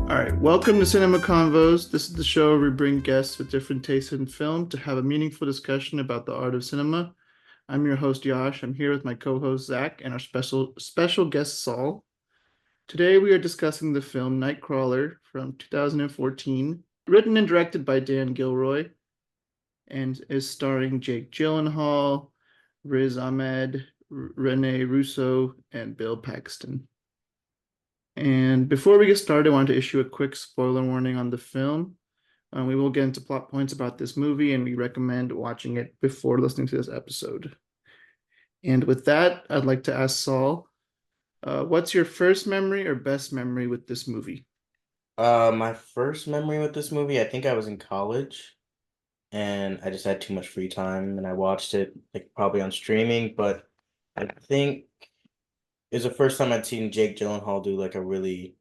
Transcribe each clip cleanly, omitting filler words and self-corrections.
All right, welcome to Cinema Convos. This is the show where we bring guests with different tastes in film to have a meaningful discussion about the art of cinema. I'm your host Yash. I'm here with my co-host Zach and our special guest Saul. Today we are discussing the film Nightcrawler from 2014, written and directed by Dan Gilroy, and is starring Jake Gyllenhaal, Riz Ahmed, Rene Russo, and Bill Paxton. And before we get started, I want to issue a quick spoiler warning on the film. We will get into plot points about this movie, and we recommend watching it before listening to this episode. And with that, I'd like to ask Saul, what's your first memory or best memory with this movie? My first memory with this movie, I think I was in college and I just had too much free time and I watched it like probably on streaming, but I think it was the first time I'd seen Jake Gyllenhaal do like a really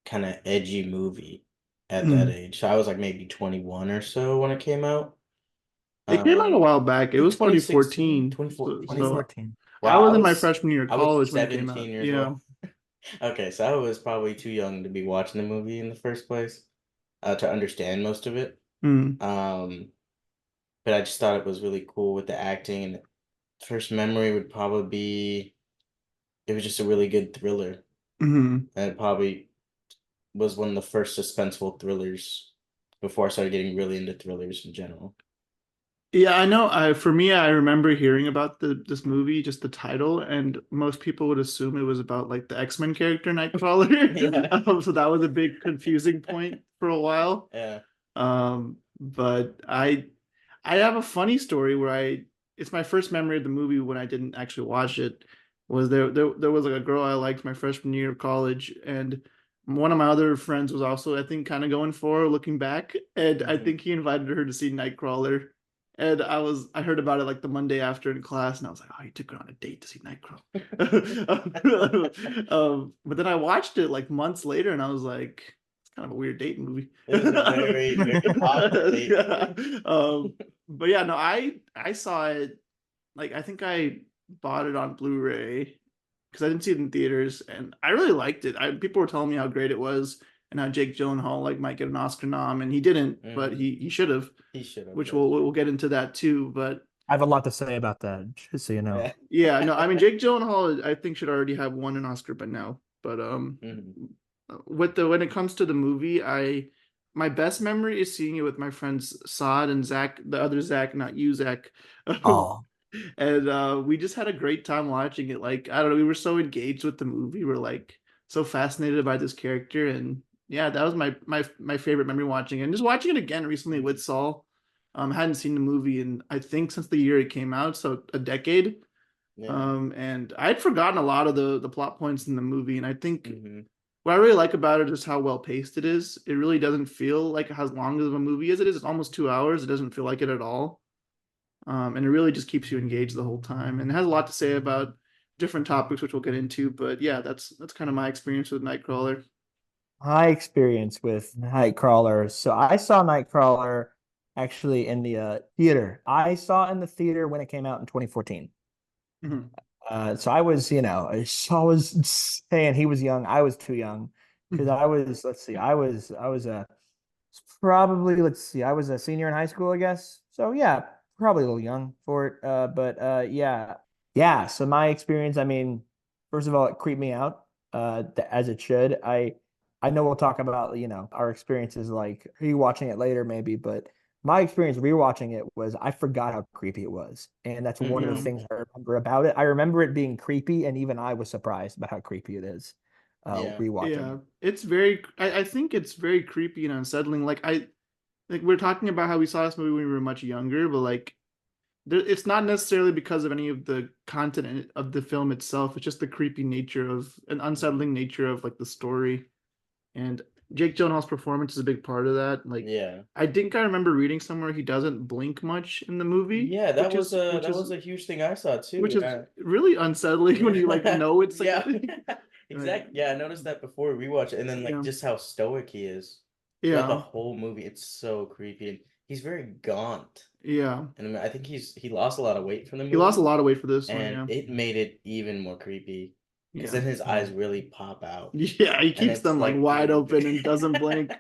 kind of edgy movie at that Mm. age. So I was like maybe 21 or so when it came out. It came out a I while back. It think was 2016, 2014. 24, So 2014. I wow, was in my freshman year of I was college when it came 17 out. years Yeah. old. Okay, so I was probably too young to be watching the movie in the first place, to understand most of it. Mm. Um, but I just thought it was really cool with the acting. And first memory would probably be it was just a really good thriller. Hmm. And it probably was one of the first suspenseful thrillers before I started getting really into thrillers in general. Yeah, I know. For me, I remember hearing about this movie, just the title, and most people would assume it was about like the X-Men character Nightcrawler. Yeah. So that was a big confusing point for a while. Yeah. But I have a funny story where it's my first memory of the movie when I didn't actually watch it. Was there was like a girl I liked my freshman year of college, and one of my other friends was also, I think, kind of going for her looking back, and I Mhm. think he invited her to see Nightcrawler. And I heard about it like the Monday after in class, and I was like, oh, you took her on a date to see Nightcrawler. But then I watched it like months later, and I was like, it's kind of a weird date movie. It was a very, very awkward date Yeah. movie. But yeah, no, I saw it, like I think I bought it on Blu-ray because I didn't see it in theaters, and I really liked it. People were telling me how great it was and how Jake Gyllenhaal like might get an Oscar nom, and he didn't, but Mhm. he should have, He should have, which that's we'll true. get into that too. But I have a lot to say about that, just so you know. Yeah. yeah, no, I mean Jake Gyllenhaal, I think should already have won an Oscar by now. But Mhm. when it comes to the movie, I my best memory is seeing it with my friends Saad and Zach, the other Zach, not you, Zach. Oh, And we just had a great time watching it. Like, I don't know, we were so engaged with the movie. We're like so fascinated by this character. And yeah, that was my favorite memory watching it. And just watching it again recently with Saul. Hadn't seen the movie in I think since the year it came out, so a decade. Yeah. And I'd forgotten a lot of the plot points in the movie. And I think Hmm. what I really like about it is how well paced it is. It really doesn't feel like as long of a movie as it is. It's almost 2 hours. It doesn't feel like it at all. And it really just keeps you engaged the whole time, and it has a lot to say about different topics, which we'll get into. But yeah, that's kind of my experience with Nightcrawler. my experience with Nightcrawler. So I saw Nightcrawler actually in the theater. I saw it in the theater when it came out in 2014. Mhm. So I was, I was saying he was young. I was too young because I was, let's see, I was probably, let's see, I was a senior in high school, I guess. So yeah, probably a little young for it. But yeah, yeah. So my experience, I mean, first of all, it creeped me out, as it should. I know we'll talk about, our experiences like rewatching it later, maybe, but my experience rewatching it was I forgot how creepy it was. And that's one of the Yeah, Hmm. things I remember about it. I remember it being creepy, and even I was surprised about how creepy it is, Yeah. rewatching yeah, it. it's very. I think it's very creepy and unsettling. Like we're talking about how we saw this movie when we were much younger, but like it's not necessarily because of any of the content of the film itself. It's just the creepy nature of an unsettling nature of like the story. And Jake Gyllenhaal's performance is a big part of that. Like, Yeah. I think I remember reading somewhere he doesn't blink much in the movie, Yeah, which is that was a huge thing I saw which too. is really unsettling when you like Yeah. know it's like a Yeah. thing. Like, Exactly. Yeah, I noticed that before we rewatch it, and then like yeah, just how stoic he is throughout the yeah, whole movie. It's so creepy, and he's very gaunt. yeah. And I mean, I think he lost a lot of weight from the He lost a movie, lot of weight for this one. and Yeah, it made it even more creepy. because Yeah. then his eyes really pop out. Yeah, he And keeps it's them like like, wide dude. open and doesn't blink.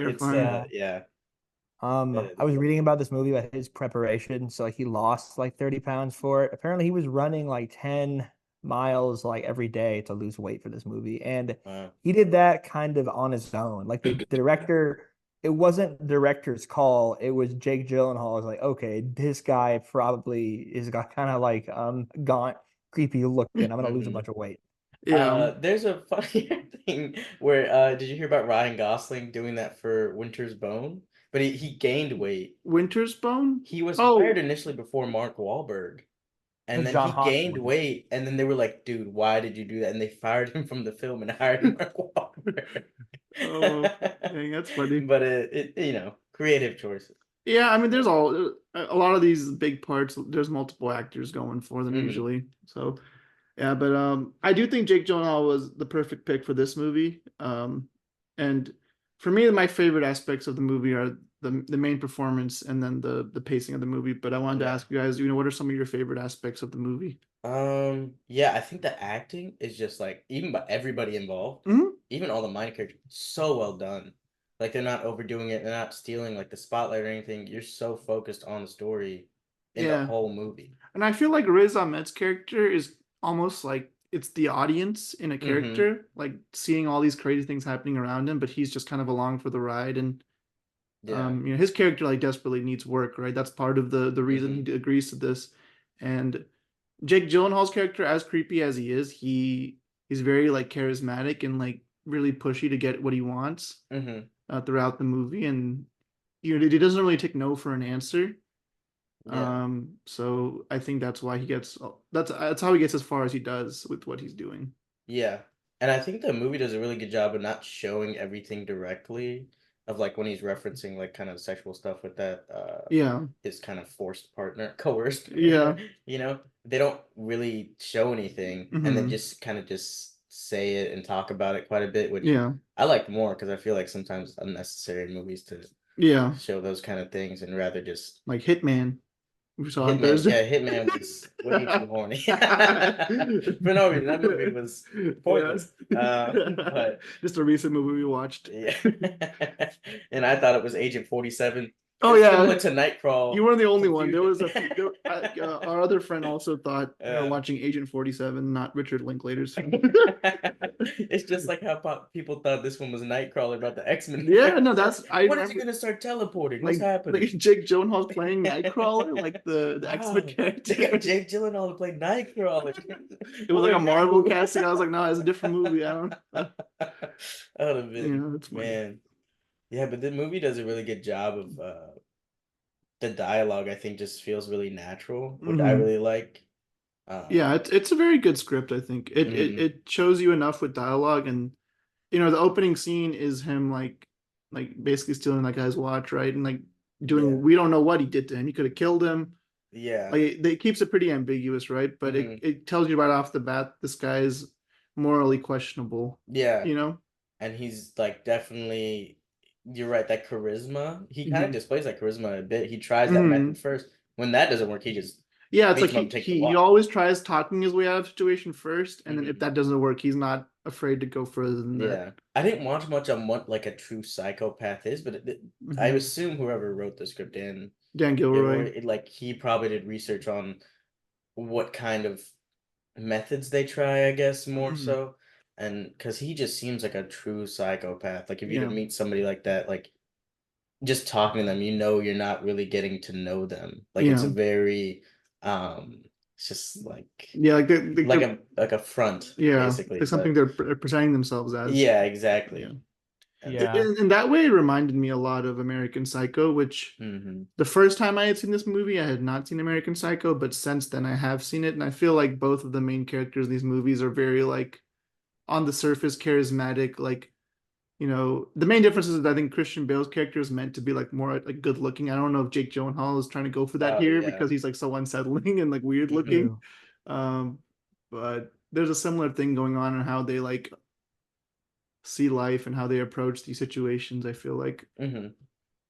It's Terrifying. yeah. I was reading about this movie about his preparation. So like he lost like 30 pounds for it. Apparently he was running like 10 miles like every day to lose weight for this movie. And Wow. he did that kind of on his own. Like the director, it wasn't the director's call. It was Jake Gyllenhaal was like, okay, this guy probably is got kind of like gaunt, creepy looking. I'm gonna lose a bunch of weight. Yeah. There's a funny thing where did you hear about Ryan Gosling doing that for Winter's Bone? But he gained weight. Winter's Bone? He was Oh, hired initially before Mark Wahlberg, and The then John he Hawkes gained one. weight, and then they were like, "Dude, why did you do that?" And they fired him from the film and hired Mark Wahlberg. oh, dang, that's funny. But creative choices. Yeah, I mean, there's a lot of these big parts. There's multiple actors going for them Mhm. usually. So yeah, but I do think Jake Gyllenhaal was the perfect pick for this movie. And for me, my favorite aspects of the movie are the main performance and then the pacing of the movie. But I wanted to Yeah. ask you guys, what are some of your favorite aspects of the movie? Yeah, I think the acting is just like even by everybody involved, Mhm. even all the minor characters, so well done. Like they're not overdoing it, they're not stealing like the spotlight or anything. You're so focused on the story in the Yeah, whole movie. and I feel like Riz Ahmed's character is almost like it's the audience in a Mm-hmm. character, like seeing all these crazy things happening around him, but he's just kind of along for the ride. And Yeah. his character like desperately needs work, right? That's part of the reason Mm-hmm. he agrees to this. And Jake Gyllenhaal's character, as creepy as he is, he's very like charismatic and like really pushy to get what he wants Mm-hmm. throughout the movie, and he doesn't really take no for an answer. Yeah. So I think that's why that's how he gets as far as he does with what he's doing. Yeah. And I think the movie does a really good job of not showing everything directly, of like when he's referencing like kind of sexual stuff with that Yeah, his kind of forced partner, coerced yeah, partner, they don't really show anything and then hmm, just kind of just say it and talk about it quite a bit, which yeah, I like more because I feel like sometimes it's unnecessary in movies to yeah. show those kind of things and rather just Like Hitman, we saw on Hitman. Thursday. Yeah, Hitman was way too horny for no reason. That movie was pointless. Yeah. But Just a recent movie we watched. yeah, and I thought it was Agent 47. Oh It's yeah, similar to you Nightcrawler weren't the only one. There confusion. was a few. Our other friend also thought we were Uh, watching Agent 47, not Richard Linklater's film. it's just like how people thought this one was Nightcrawler about the X-Men. Yeah, no, that's I When is he remember gonna start teleporting? What's like happening? Jake Gyllenhaal's playing Nightcrawler, like the X-Men Wow, they got character. Jake Gyllenhaal to play Nightcrawler. It was like a Marvel casting. I was like, no, it's a different movie. I don't. That would have been, That's funny. man. Yeah, but the movie does a really good job of the dialogue. I think just feels really natural, which I Hmm. really like. Yeah, it's a very good script. I think Mhm. it shows you enough with dialogue, and the opening scene is him like basically stealing that guy's watch, right? And like Yeah, doing we don't know what he did to him. He could have killed him. yeah, Like it keeps it pretty ambiguous, right? But it hmm it tells you right off the bat this guy is morally questionable. yeah. You know? And he's like definitely, you're right, that charisma. He kind of Hmm. displays that charisma a bit. He tries that Hmm. method first. When that doesn't work, he just Yeah, it's like beats him he, up, and take the he he watch. always tries talking his way out of the situation first, and then if Hmm that doesn't work, he's not afraid to go further than that. Yeah, I didn't watch much on what like a true psychopath is, but I Hmm. assume whoever wrote the script in Dan Gilroy, Gilroy. like he probably did research on what kind of methods they try, I guess, more Hmm. so. And because he just seems like a true psychopath. Like if you Yeah, to meet somebody like that, like just talking to them, you're not really getting to know them. Like it's a yeah, very it's just yeah. Like like a front, yeah, basically. like something But they're presenting themselves as. yeah, Yeah. exactly. And Yeah. In that way, it reminded me a lot of American Psycho, which hmm the first time I had seen this movie, I had not seen American Psycho, but since then I have seen it, and I feel like both of the main characters in these movies are very like on the surface charismatic. Like, the main difference is that I think Christian Bale's character is meant to be like more like good looking. I don't know if Jake Gyllenhaal is trying to go for that oh here yeah. because he's like so unsettling and like weird looking. Ew. Um, but there's a similar thing going on in how they like see life and how they approach these situations. I feel like hmm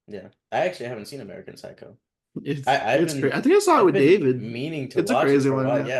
Yeah. I actually haven't seen American Psycho. it's I've it's great. been I think I saw it I've with been David. meaning to It's a watch it crazy for a one, while. yeah.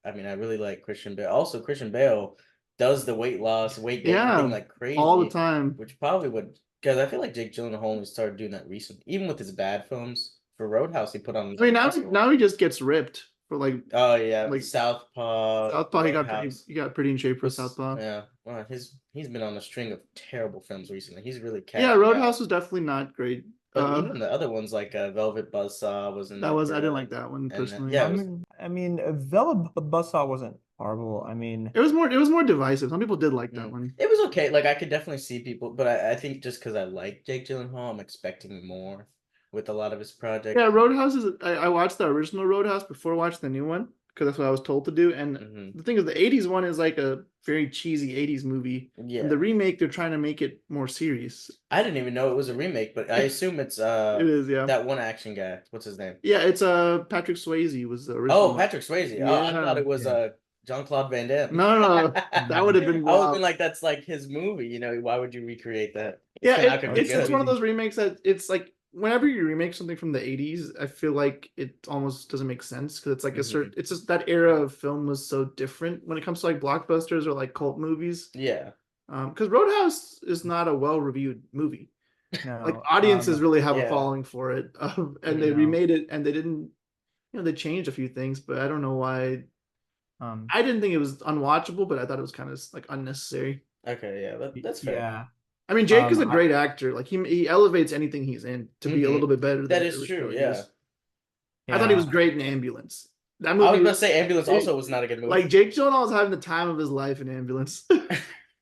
Yeah, I mean, I really like Christian Bale. Also, Christian Bale does the weight loss, weight gain thing like all the crazy, time. which probably would, because I feel like Jake Gyllenhaal only started doing that recently, even with his bad films. For Roadhouse, he put on. I mean, now he just gets ripped for like Oh yeah, like Southpaw, Southpaw. Roadhouse. He got pretty in shape for Was- Southpaw. Yeah, well, he's been on a string of terrible films recently. He's really Yeah, catching Roadhouse up. was definitely not great. But even the other ones like Velvet Buzzsaw was in That there was for I didn't a- like that one and personally. yeah, I mean, Vela Buzzsaw wasn't horrible. I mean, It was more divisive. Some people did like that one. it was okay. Like I could definitely see people, but I think just because I like Jake Gyllenhaal, I'm expecting more with a lot of his projects. Yeah, Roadhouse is. I watched the original Roadhouse before watching the new one because that's what I was told to do. And the thing is, the '80s one is like a very cheesy '80s movie. Yeah. And the remake, they're trying to make it more serious. I didn't even know it was a remake, but I assume it's It is, yeah. that one action guy. What's his name? Yeah, it's Patrick Swayze was the original. Oh, Patrick Swayze. Oh, I thought it was Jean-Claude Van Damme. No. That would have been I would have wild. been like, that's like his movie. You know, why would you recreate that? Yeah, Not gonna be it's good. one of those remakes that it's like whenever you remake something from the '80s, I feel like it almost doesn't make sense because it's like a certain. It's just that era of film was so different when it comes to like blockbusters or like cult movies. Yeah. Because Roadhouse is not a well-reviewed movie. no, Like audiences really have a yeah. following for it, and they remade it, and they didn't. They changed a few things, but I don't know why. I didn't think it was unwatchable, but I thought it was kind of like unnecessary. Okay, yeah, that's fair. Yeah. I mean, Jake is a great actor. Like he elevates anything he's in to be a little bit better. That is true. Yeah. I thought he was great in Ambulance. That movie. I was gonna say Ambulance also was not a good movie. Like Jake Gyllenhaal was having the time of his life in Ambulance.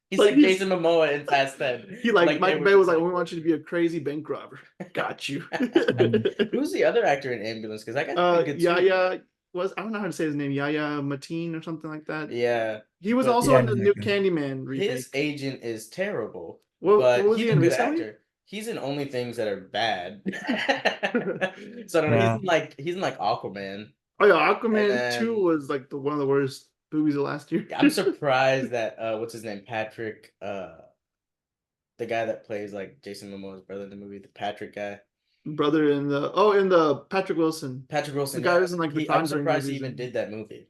He's like Jason Momoa in Fast 10. He like Mike Bay was like, "We want you to be a crazy bank robber." Got you. Who's the other actor in Ambulance? Because I got Yahya was I don't know how to say his name. Yahya Mateen or something like that. Yeah. He was also in the new Candyman remake. His agent is terrible. What was he's he a in good recently? actor. He's in only things that are bad. So I don't know. He's in like Aquaman. Oh yeah, Aquaman 2 was like one of the worst movies of last year. I'm surprised that what's his name? Patrick, the guy that plays like Jason Momoa's brother in the movie, the Patrick guy. Brother in the Patrick Wilson. Patrick Wilson. The guy was in like the I'm surprised he even did that movie.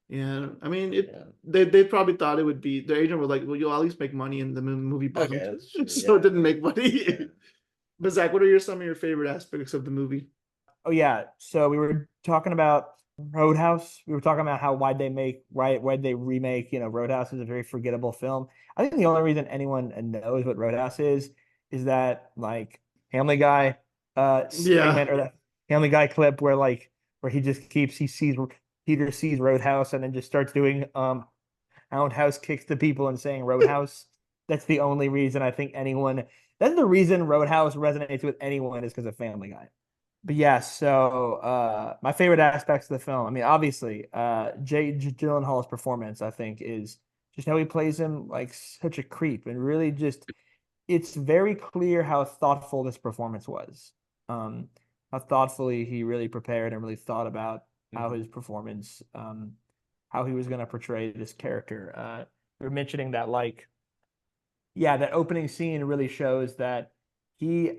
Yeah, I mean, they probably thought it would be. Their agent was like, "Well, you'll at least make money in the movie bombed." Okay, so it didn't make money. Yeah. But Zach, what are some of your favorite aspects of the movie? Oh yeah, so we were talking about Roadhouse. We were talking about why they remake. Roadhouse is a very forgettable film. I think the only reason anyone knows what Roadhouse is that like Family Guy segment or that Family Guy clip where he just Peter sees Roadhouse and then just starts doing roundhouse kicks to people and saying Roadhouse. That's the only reason I think that's the reason Roadhouse resonates with anyone is because of Family Guy. But yeah, so my favorite aspects of the film, I mean, obviously, Jake Gyllenhaal's performance, I think, is just how he plays him like such a creep, and really it's very clear how thoughtful this performance was. How thoughtfully he really prepared and really thought about how his performance, how he was going to portray this character. We were mentioning that, that opening scene really shows that he,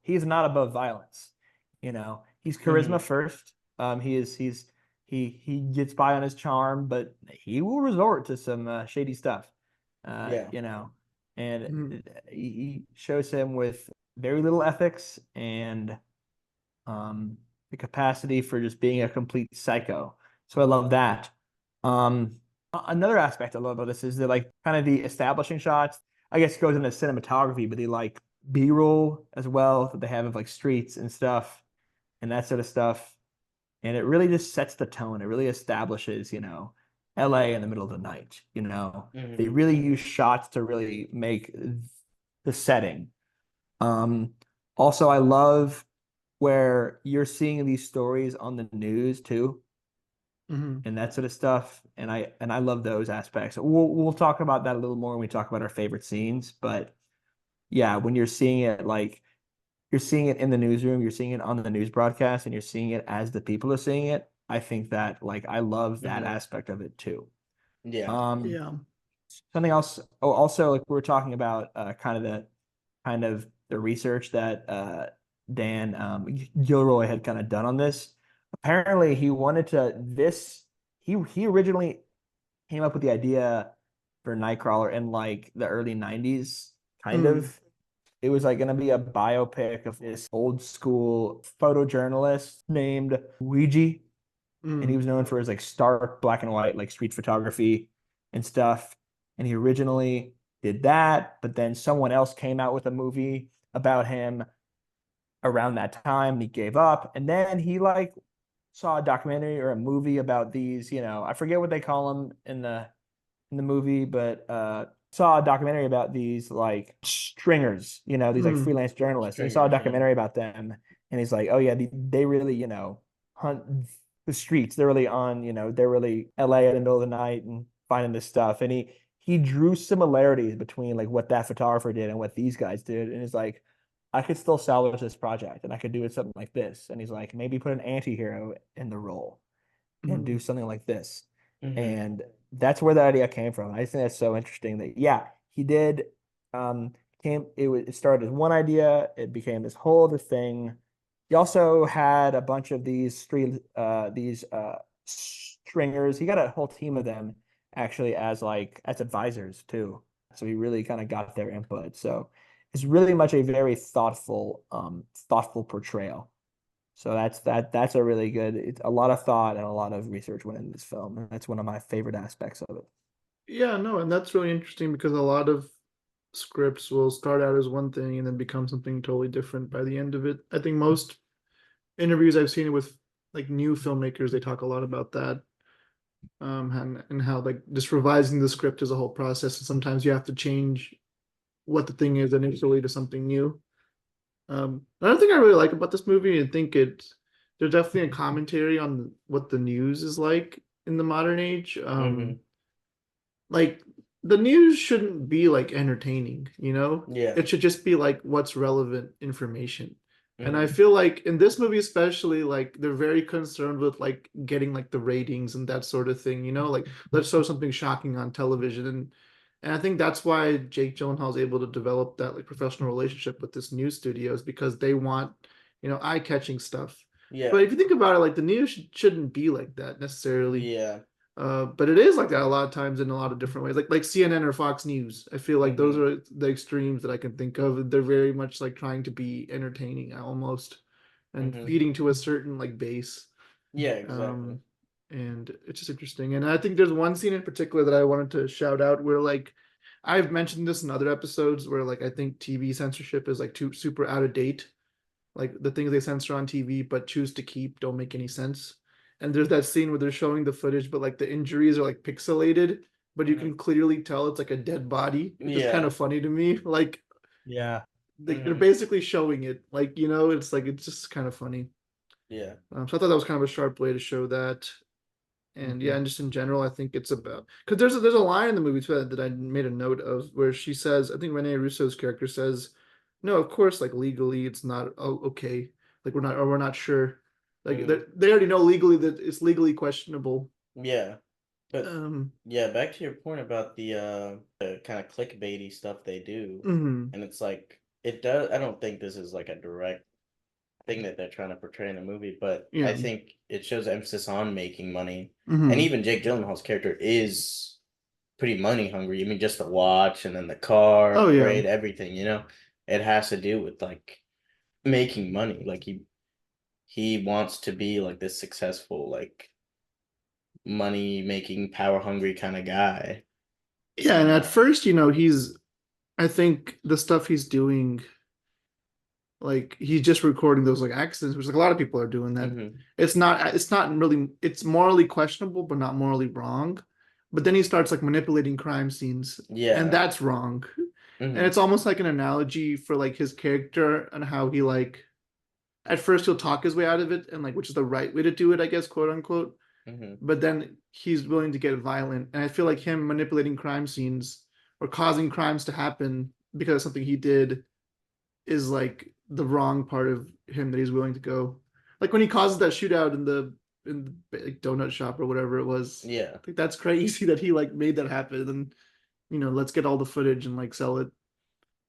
he's not above violence. He's charisma first. He gets by on his charm, but he will resort to some shady stuff. And he shows him with very little ethics and the capacity for just being a complete psycho. So I love that. Another aspect I love about this is that kind of the establishing shots, I guess it goes into cinematography, but the B-roll as well that they have of streets and stuff and that sort of stuff. And it really just sets the tone. It really establishes, LA in the middle of the night, They really use shots to really make the setting. Also, I love where you're seeing these stories on the news too. And that sort of stuff. And I love those aspects. We'll talk about that a little more when we talk about our favorite scenes. But yeah, when you're seeing it, you're seeing it in the newsroom, you're seeing it on the news broadcast, and you're seeing it as the people are seeing it. I think that I love that aspect of it too. Yeah. Something else. Oh, also we were talking about kind of the research that Dan Gilroy had kind of done on this. apparently he wanted to this he originally came up with the idea for Nightcrawler in like the early 90s, kind Mm, of. It was like gonna be a biopic of this old school photojournalist named Ouija, and he mm, was known for his like stark black and white like street photography and stuff. And he originally did that, but then someone else came out with a movie about him around that time and he gave up. And then he like saw a documentary or a movie about these, I forget what they call them in the movie, but saw a documentary about these like stringers, these like mm, freelance journalists. And he saw a Stringers, yeah. documentary about them and he's like, oh yeah, they really, hunt the streets. They're really on, they're really LA in the middle of the night and finding this stuff. And he drew similarities between like what that photographer did and what these guys did. And he's like, I could still salvage this project and I could do it something like this. And he's like, maybe put an anti-hero in the role and mm. do something like this. Mm-hmm. And that's where the idea came from. I think that's so interesting that yeah, he did it started as one idea, it became this whole other thing. He also had a bunch of these stringers. He got a whole team of them actually as advisors too. So he really kind of got their input. So it's really much a very thoughtful portrayal. So that's a really good. It's a lot of thought and a lot of research went into this film, and that's one of my favorite aspects of it. Yeah, no, and that's really interesting because a lot of scripts will start out as one thing and then become something totally different by the end of it. I think most interviews I've seen with like new filmmakers, they talk a lot about that. And how like just revising the script is a whole process, and sometimes you have to change what the thing is initially to something new. Another thing I really like about this movie, I think there's definitely a commentary on what the news is like in the modern age. Mm-hmm. Like the news shouldn't be like entertaining, you know? Yeah. It should just be like what's relevant information. And I Mm-hmm. feel like in this movie especially, like they're very concerned with like getting like the ratings and that sort of thing, you know? Like let's show something shocking on television. And I think that's why Jake Gyllenhaal is able to develop that like professional relationship with this news studios because they want, eye-catching stuff. Yeah. But if you think about it, like the news shouldn't be like that necessarily. Yeah. But it is like that a lot of times in a lot of different ways, like CNN or Fox News. I feel like those Mm-hmm. are the extremes that I can think of. They're very much like trying to be entertaining almost, and Mm-hmm. feeding to a certain like base. Yeah, exactly. Um, and it's just interesting. And I think there's one scene in particular that I wanted to shout out where like I've mentioned this in other episodes where like I think TV censorship is like too super out of date. Like the things they censor on TV but choose to keep don't make any sense. And there's that scene where they're showing the footage, but like the injuries are like pixelated, but you Mm-hmm. can clearly tell it's like a dead body, which is kind Yeah. of funny to me. Like Yeah. they're Mm-hmm. basically showing it, like it's like it's just kind of funny. Yeah. So I thought that was kind of a sharp way to show that. And yeah, Mhm. and just in general, I think it's about because there's a line in the movie too that I made a note of where she says, I think Rene Russo's character says, "No, of course, like legally, it's not okay. Like we're not sure. Like Mm-hmm. they already know legally that it's legally questionable." Yeah. But Um, yeah, back to your point about the kind of clickbaity stuff they do. mhm. And it's like it does I don't think this is like a direct thing that they're trying to portray in the movie, but I Yeah. think it shows emphasis on making money. And Mhm. even Jake Gyllenhaal's character is pretty money hungry. I mean, just the watch and then the car, Oh yeah. parade, everything, it has to do with like making money. Like he wants to be like this successful, like money making, power hungry kind of guy. Yeah, and at first, I think the stuff he's doing, like he's just recording those like accidents, which like a lot of people are doing that. Mm-hmm. It's not really, it's morally questionable, but not morally wrong. But then he starts like manipulating crime scenes, and Yeah. that's wrong. And Mm-hmm. it's almost like an analogy for like his character and how he like at first he'll talk his way out of it and like which is the right way to do it, I guess, quote unquote. Mm-hmm. But then he's willing to get violent. And I feel like him manipulating crime scenes or causing crimes to happen because of something he did is like the wrong part of him that he's willing to go. Like when he causes that shootout in the like, donut shop or whatever it was. Yeah. I think that's crazy that he like made that happen and let's get all the footage and like sell it.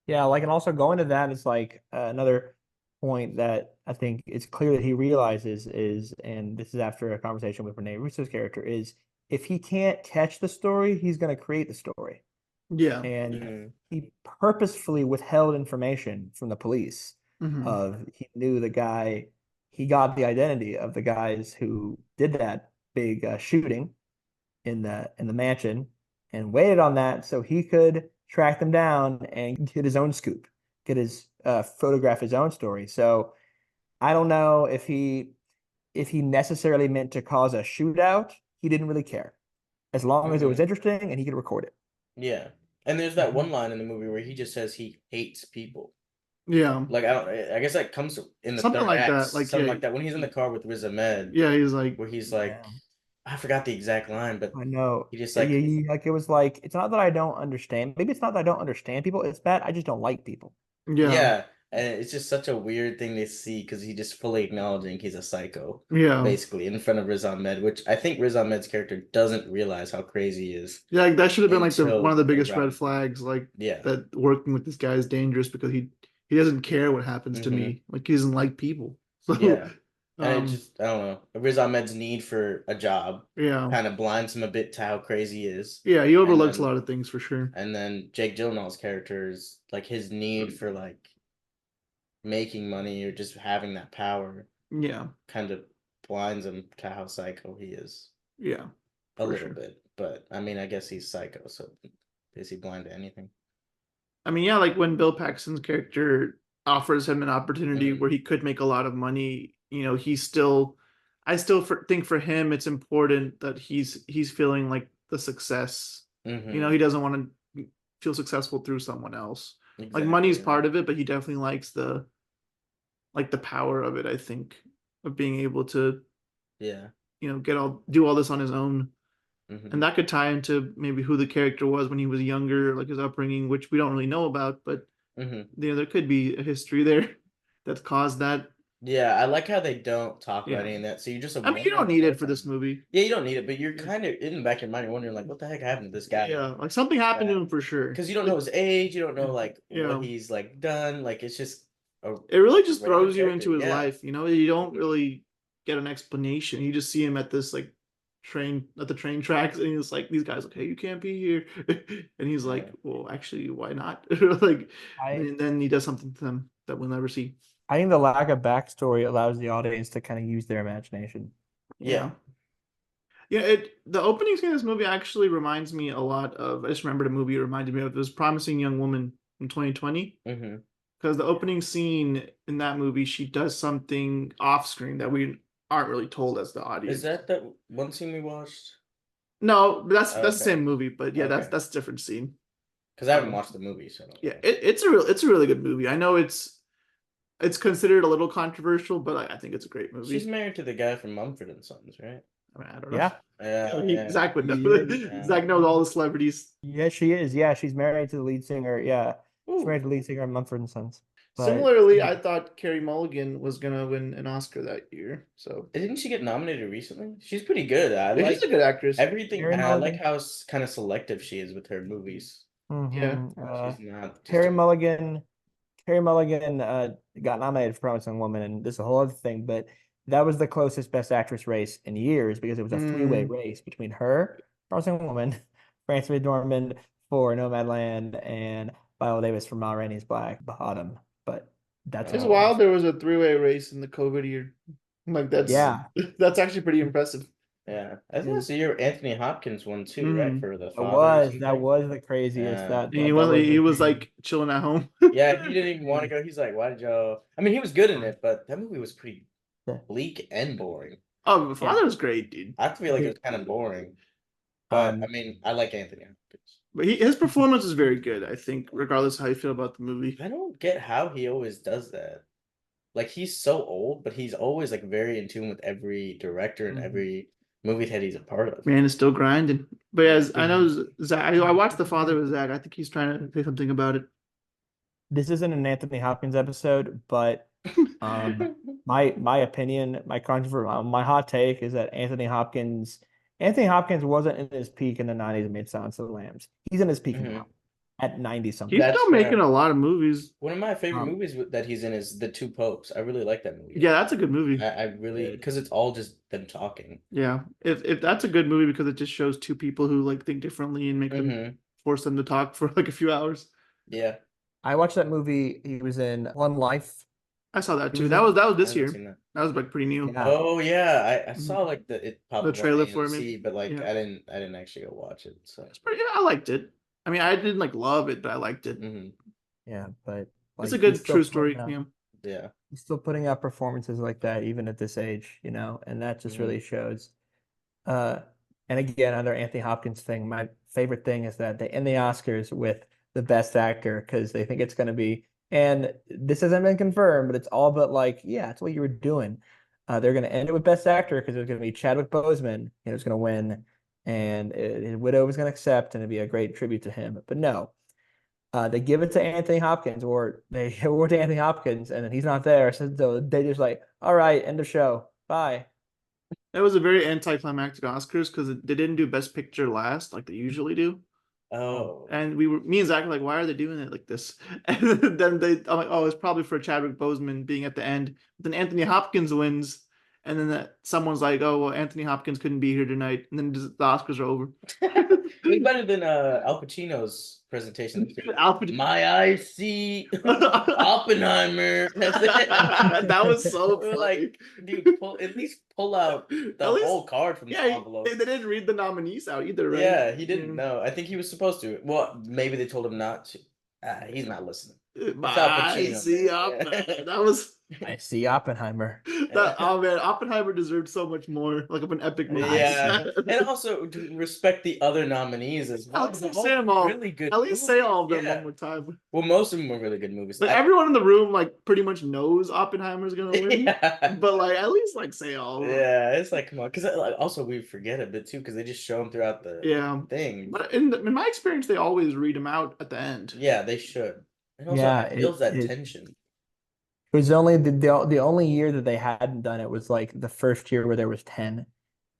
Yeah, like and also going to that is like another point that I think it's clear that he realizes and this is after a conversation with Rene Russo's character, is if he can't catch the story, he's going to create the story. Yeah. And he purposefully withheld information from the police Mhm. he knew the guy, he got the identity of the guys who did that big shooting in the mansion and waited on that so he could track them down and get his own scoop, get his photograph his own story. So I don't know if he necessarily meant to cause a shootout. He didn't really care as long as it was interesting and he could record it. Yeah. And there's that one line in the movie where he just says he hates people. Yeah. Like I guess that comes in the Something third like act, that. Like, something yeah, like that. When he's in the car with Riz Ahmed, yeah, he's like, where he's Yeah. like, I forgot the exact line, but I know. he just Yeah, like, like it was like it's not that I don't understand. Maybe it's not that I don't understand people. It's that I just don't like people. yeah, yeah, and it's just such a weird thing to see because he just fully acknowledging he's a psycho, yeah, basically in front of Riz Ahmed, which I think Riz Ahmed's character doesn't realize how crazy he is yeah. Like, that should have been like the one until of the biggest red around. flags. Like Yeah. that working with this guy is dangerous because he doesn't care what happens to me. Like he doesn't like people. So Yeah. And it um, just, I don't know. Riz Ahmed's need for a job yeah, kind of blinds him a bit to how crazy he is. yeah. He And overlooks a then, lot of things for sure. and then Jake Gyllenhaal's character is like his need for like making money or just having that power Yeah, kind of blinds him to how psycho he is yeah, a for little sure. bit. But I mean, I guess he's psycho, so is he blind to anything? I mean, yeah, like when Bill Paxton's character offers him an opportunity where he could make a lot of money, he's still, I still think for him it's important that he's feeling like the success. He doesn't want to feel successful through someone else. Like money's Exactly. part of it, but he definitely likes the power of it, I think, of being able to, Yeah. do all this on his own. Mhm. And that could tie into maybe who the character was when he was younger, like his upbringing, which we don't really know about, but Mhm. there could be a history there that's caused that. Yeah, I like how they don't talk about Yeah. any of that. So you just I mean, you don't wondering the need whole it for this time. movie. Yeah, you don't need it, but you're kind of in the back of your mind, you're wondering like, what the heck happened to this guy? Yeah, like something happened to him for sure. Because you don't know his age, you don't know like Yeah. what he's like done. Like it's just It really just regular throws you character. into his Yeah. life. You don't really get an explanation. You just see him at this like at the train tracks, and he's like, these guys like, hey, you can't be here, and he's like, well, actually, why not? Like, and then he does something to them that we'll never see. I think the lack of backstory allows the audience to kind of use their imagination. Yeah. Yeah, the opening scene of this movie actually reminds me a lot of. I just remembered a movie it reminded me of. It was Promising Young Woman in 2020. Because the opening scene in that movie, she does something off screen that we aren't really told as the audience. Is that one scene we watched? No, but that's the same movie, but yeah, Okay. that's a different scene. Because I haven't watched the movie, so I don't Yeah, know. it's a really good movie. I know it's considered a little controversial, but I think it's a great movie. She's married to the guy from Mumford and Sons, right? I mean, I don't know. Yeah. Yeah. Zach would know. Yeah. Zach knows all the celebrities. Yeah, she is. Yeah, she's married to the lead singer. Yeah, she's married to the lead singer of Mumford and Sons. But Similarly, I thought Carey Mulligan was gonna win an Oscar that year. So didn't she get nominated recently? She's pretty good. she's a good actress. Everything, Carey and I like Mulligan. how kind of selective she is with her movies. Yeah. She's not just Carey Mulligan. Carey Mulligan got nominated for Promising Woman, and this is a whole other thing, but that was the closest Best Actress race in years because it was a three-way race between her, Promising Woman, Frances McDormand for Nomadland, and Viola Davis for Ma Rainey's Black Bottom. But that's It's wild. There was a three-way race in the COVID year. Like that's actually pretty impressive. Yeah, I think this year Anthony Hopkins won too, right? For the That father. was the craziest. Yeah. He was like chilling at home. Yeah, he didn't even want to go. He's like, why did y'all? I mean, he was good in it, but that movie was pretty bleak and boring. Oh, the father was great, dude. I feel like it was kind of boring. But I mean, I like Anthony Hopkins. But his performance is very good, I think, regardless of how you feel about the movie. I don't get how he always does that. Like he's so old, but he's always like very in tune with every director and every movie that he's a part of. Man is still grinding. But as I know Zach, I watched The Father with Zach. I think he's trying to say something about it. This isn't an Anthony Hopkins episode, but my opinion, my controversy, my hot take is that Anthony Hopkins wasn't in his peak in the 90s and made Silence of the Lambs. He's in his peak now. at 90 He's something. That's still making fair. a lot of movies. One of my favorite Um, movies that he's in is The Two Popes. I really like that movie. Yeah, that's a good movie. I really, because it's all just them talking. Yeah, if that's a good movie because it just shows two people who like think differently and make them force them to talk for like a few hours. Yeah, I watched that movie. He was in One Life. I saw that He too. was That in- was I this haven't year. seen that. That was like pretty new. Yeah. Oh yeah, I saw Mhm. like it popped The up on trailer for it, AMC, maybe. but like Yeah. I didn't actually go watch it. So It's pretty. I liked it. I mean, I didn't like love it, but I liked it. Yeah, but It's like a he's good still true putting story. out- Yeah. yeah. he's still putting out performances like that even at this age, and that just really shows. Uh, and again, another Anthony Hopkins thing. My favorite thing is that they end the Oscars with the best actor because they think it's going to be, and this hasn't been confirmed, but it's all but like, yeah, that's what you were doing. They're going to end it with best actor because it's going to be Chadwick Boseman, who's going to win, and his widow was going to accept, and it'd be a great tribute to him. But no, they give it to Anthony Hopkins, or they award to Anthony Hopkins, and then he's not there. So they just like, all right, end of show, bye. That was a very anticlimactic Oscars because they didn't do Best Picture last like they usually do. Oh. And me and Zach were like, why are they doing it like this? And then I'm like, oh, it's probably for Chadwick Boseman being at the end. But then Anthony Hopkins wins, and then someone's like, oh, well, Anthony Hopkins couldn't be here tonight, and then the Oscars are over. It was better than Al Pacino's presentation. My eyes see Oppenheimer. That was so We're funny. like, dude, at least pull out the whole card from the envelope. They didn't read the nominees out either, right? Yeah, he didn't know. I think he was supposed to. Well, maybe they told him not to. He's not listening. It's Al I Pacino. see that was I see Oppenheimer. oh man, Oppenheimer deserved so much more, like of an epic movie. Yeah, and also to respect the other nominees as well. At least say them all. Really good. At least say all of them Yeah. one more time. Well, most of them were really good movies. But everyone in the room like pretty much knows Oppenheimer's gonna win. Yeah. But like at least like say all of them. Yeah, it's like come on, because like, also we forget a bit too because they just show them throughout the thing. But in my experience, they always read them out at the end. Yeah, they should. And also Yeah, it feels that tension. It was only the only year that they hadn't done it was like the first year where there was 10.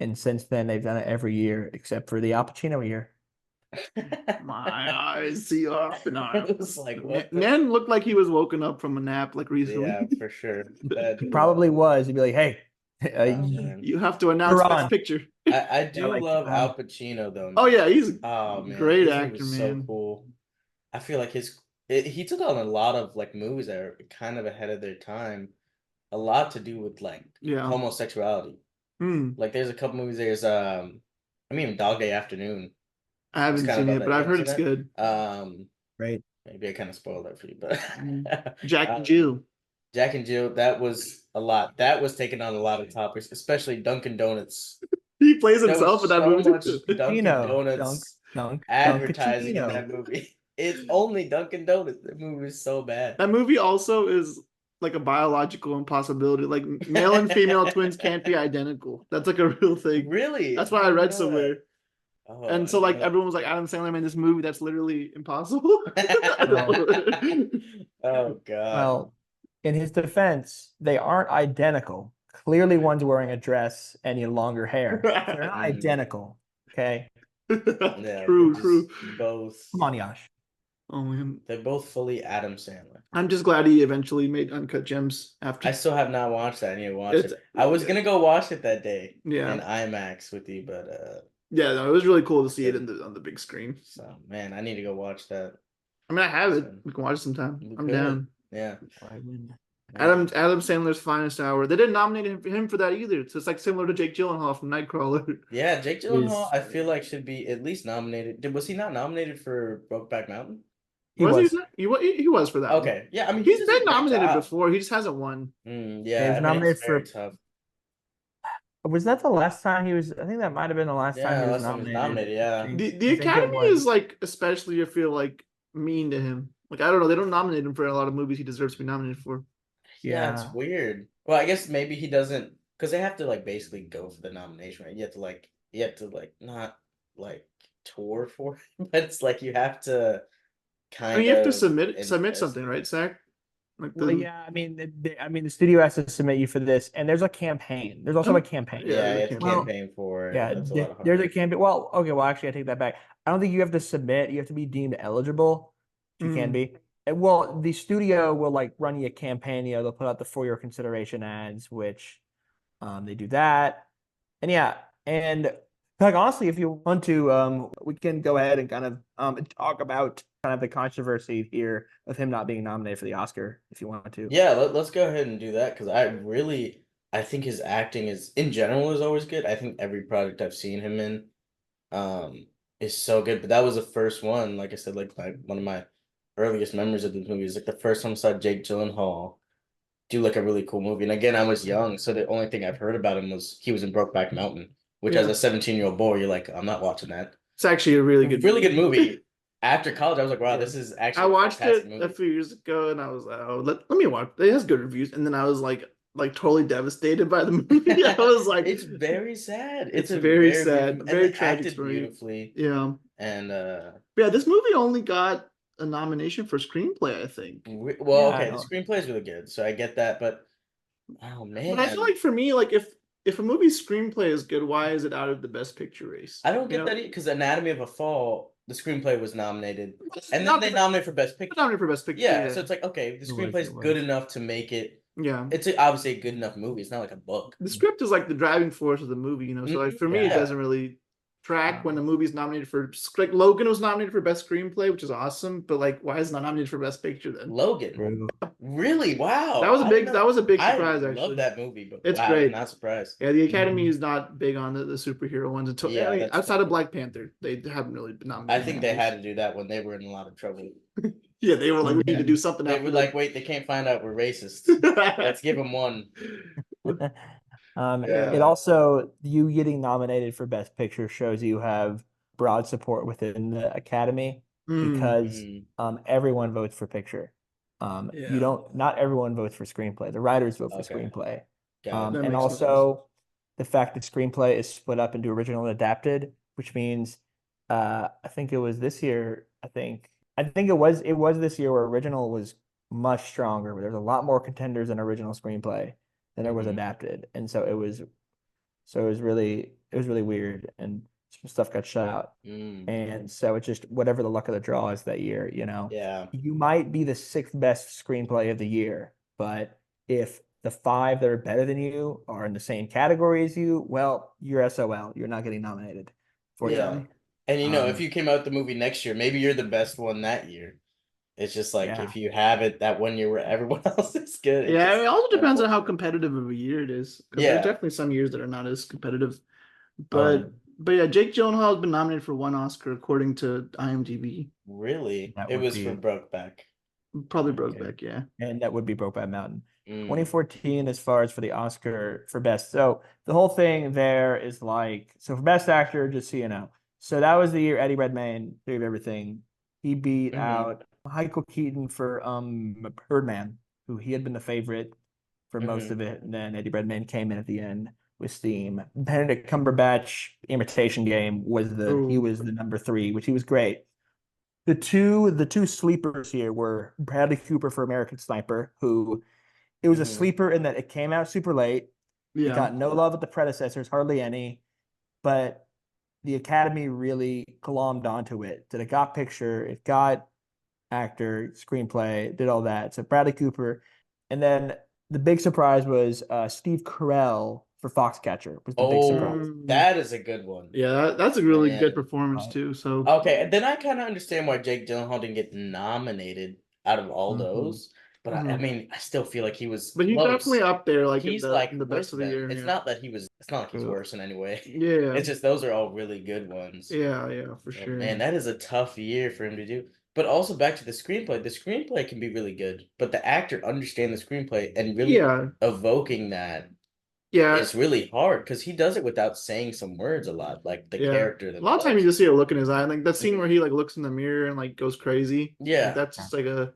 And since then they've done it every year except for the Al Pacino year. My eyes see Oppenheimer. It was like what Nan looked like he was woken up from a nap like recently. Yeah, for sure. He probably was. He'd be like, hey, you have to announce Best Picture. I do like, love Al Pacino though. Oh yeah, he's oh man, great his actor, movie's man. So cool. I feel like he took on a lot of like movies that are kind of ahead of their time. A lot to do with like homosexuality. Like there's a couple movies. There's I mean Dog Day Afternoon. I haven't seen it, but I've heard it's good. Right. Maybe I kind of spoiled that for you, but Jack and Jill. Jack and Jill, that was a lot. That was taking on a lot of topics, especially Dunkin' Donuts. He plays himself in that movie. Dunkin' Donuts advertising in that movie. It's only Dunkin' Donuts. That movie is so bad. That movie also is like a biological impossibility. Like male and female twins can't be identical. That's like a real thing. Really? That's what I read somewhere. Oh, and so like everyone was like, Adam Sandler made this movie that's literally impossible. Oh god. Well, in his defense, they aren't identical. Clearly one's wearing a dress and longer hair. They're not identical. Okay. Yeah, true. Both. Come on, Yash. Oh man. They're both fully Adam Sandler. I'm just glad he eventually made Uncut Gems after. I still have not watched that. I need to watch it. I was gonna go watch it that day. Yeah. In IMAX with you, but yeah, no, it was really cool to see it on the big screen. So man, I need to go watch that. I mean, I have it. We can watch it sometime. I'm down. Yeah. Adam Sandler's Finest Hour. They didn't nominate him for that either. So it's like similar to Jake Gyllenhaal from Nightcrawler. Yeah, Jake Gyllenhaal, I feel like should be at least nominated. Was he not nominated for Brokeback Mountain? He was. He was for that. Okay. One. Yeah, I mean he's been nominated before. He just hasn't won. Yeah, he was nominated for. Tough. Was that the last time he was? I think that might have been the last time he was nominated. Yeah. The Academy is like, especially I feel like mean to him. Like I don't know, they don't nominate him for a lot of movies he deserves to be nominated for. Yeah, it's weird. Well, I guess maybe he doesn't, because they have to like basically go for the nomination, right? You have to not like tour for it, but it's like you have to you have to submit something, right, Zach? Like Well, the yeah, I mean, the studio has to submit you for this, and there's a campaign. There's also a campaign. Yeah, Yeah, there's a it's campaign. campaign for it. Yeah, That's a lot of hard there's a work. campaign. Well, okay, well, actually, I take that back. I don't think you have to submit. You have to be deemed eligible. Which you can Mm. be. And, well, the studio will like run you a campaign. They'll put out the for your consideration ads, which they do that. And yeah, and like honestly, if you want to, we can go ahead and kind of talk about kind of the controversy here of him not being nominated for the Oscar, if you want to. Yeah, let's go ahead and do that because I think his acting is in general is always good. I think every project I've seen him in um is so good. But that was the first one, like I said, like one of my earliest memories of this movie is like the first time I saw Jake Gyllenhaal do like a really cool movie. And again, I was young, so the only thing I've heard about him was he was in Brokeback Mountain, which as Yeah. a 17-year-old boy, you're like, I'm not watching that. It's actually a really good Really good movie. After college, I was like, wow, Yeah. this is I actually a watched fantastic it movie. a few years ago and I was like, oh, let me watch. It has good reviews. And then I was like totally devastated by the movie. I was like, It's very sad. it's a very very sad, beautiful, and very they tragic acted story. beautifully. Yeah. And Yeah, this movie only got a nomination for screenplay, I think. well, Yeah, okay, the screenplay is really good, so I get that, but oh But I feel man, like for me, like if a movie's screenplay is good, why is it out of the best picture race? I don't You get know? that because Anatomy of a Fall, the screenplay was nominated, It's and then not they the- nominated for Best Picture. nominated for best picture. Yeah, Yeah. so it's like okay, the It was, screenplay is it good was. enough to make it. Yeah. It's obviously a good enough movie. It's not like a book. The script is like the driving force of the movie, you know. So like for me, it Yeah. doesn't really track when a movie's nominated for like Logan was nominated for best screenplay, which is awesome. But like, why is it not nominated for best picture then? Logan, True. really? Wow, That was a I big didn't that know. was a big I surprise love actually. that movie, but It's wow, I was great. not surprised. Yeah, the Academy Mhm. is not big on the superhero ones until Yeah, I mean, that's outside of fair. Black Panther, they haven't really been I nominated. think they had to do that when they were in a lot of trouble. Yeah, they were like, we need Yeah. to do something They after were the like, wait, they can't find out we're racist. Let's give them one. It Yeah. also, you getting nominated for Best Picture shows you have broad support within the Academy because Mm. everyone votes for picture. You Yeah. don't, not everyone votes for screenplay. The writers vote for Okay. screenplay. Got it. That And makes sense. also the fact that screenplay is split up into original and adapted, which means I think it was this year, I think it was this year where original was much stronger, where there's a lot more contenders in original screenplay than there was Mhm. adapted. And so it was really weird and some stuff got shut out. Mm. And so it's just whatever the luck of the draw is that year, you know. Yeah. You might be the sixth best screenplay of the year, but if the five that are better than you are in the same category as you, well, you're SOL. You're not getting nominated. Yeah. And if you came out with the movie next year, maybe you're the best one that year. It's just like Yeah. if you have it that one year where everyone else is good. Yeah, I mean, it also depends on how competitive of a year it is. Because Yeah. there's definitely some years that are not as competitive. But Um, but yeah, Jake Gyllenhaal has been nominated for one Oscar according to IMDb. Really? That It would was be- for Brokeback. Probably Okay. Brokeback, yeah. and that would be Brokeback Mountain. Mm. 2014 as far as for the Oscar for best. So the whole thing there is like, so for best actor, just so you know. So that was the year Eddie Redmayne gave everything. He beat Mhm. out Michael Keaton for Birdman, who he had been the favorite for most Mhm. of it. And then Eddie Redmayne came in at the end with steam. Benedict Cumberbatch Imitation Game he was the number 3, which he was great. The two sleepers here were Bradley Cooper for American Sniper, who it was a Mhm. sleeper in that it came out super late. It Yeah. got no love at the predecessors, hardly any, but the Academy really glommed onto it. Did it got picture, it got actor, screenplay, did all that. So Bradley Cooper, and then the big surprise was Steve Carell for Foxcatcher was the big surprise. That is a good one. Yeah, that's a really Man. good performance too. So Okay, and then I kind of understand why Jake Gyllenhaal didn't get nominated out of all Mhm. those, but I Mhm. mean, I still feel like he was but he's close. definitely up there, like He's in like the best with of the them. year. It's Yeah. not that it's not like he's True. worse in any way. Yeah. It's just those are all really good ones. Yeah, for So, sure. man, that is a tough year for him to do. But also back to the screenplay. The screenplay can be really good, but the actor understand the screenplay and really Yeah. evoking that Yeah. is really hard because he does it without saying some words a lot, like the Yeah. character. A lot of times you just see a look in his eye. Like that scene Mhm. where he like looks in the mirror and like goes crazy. Yeah. Like, that's just like a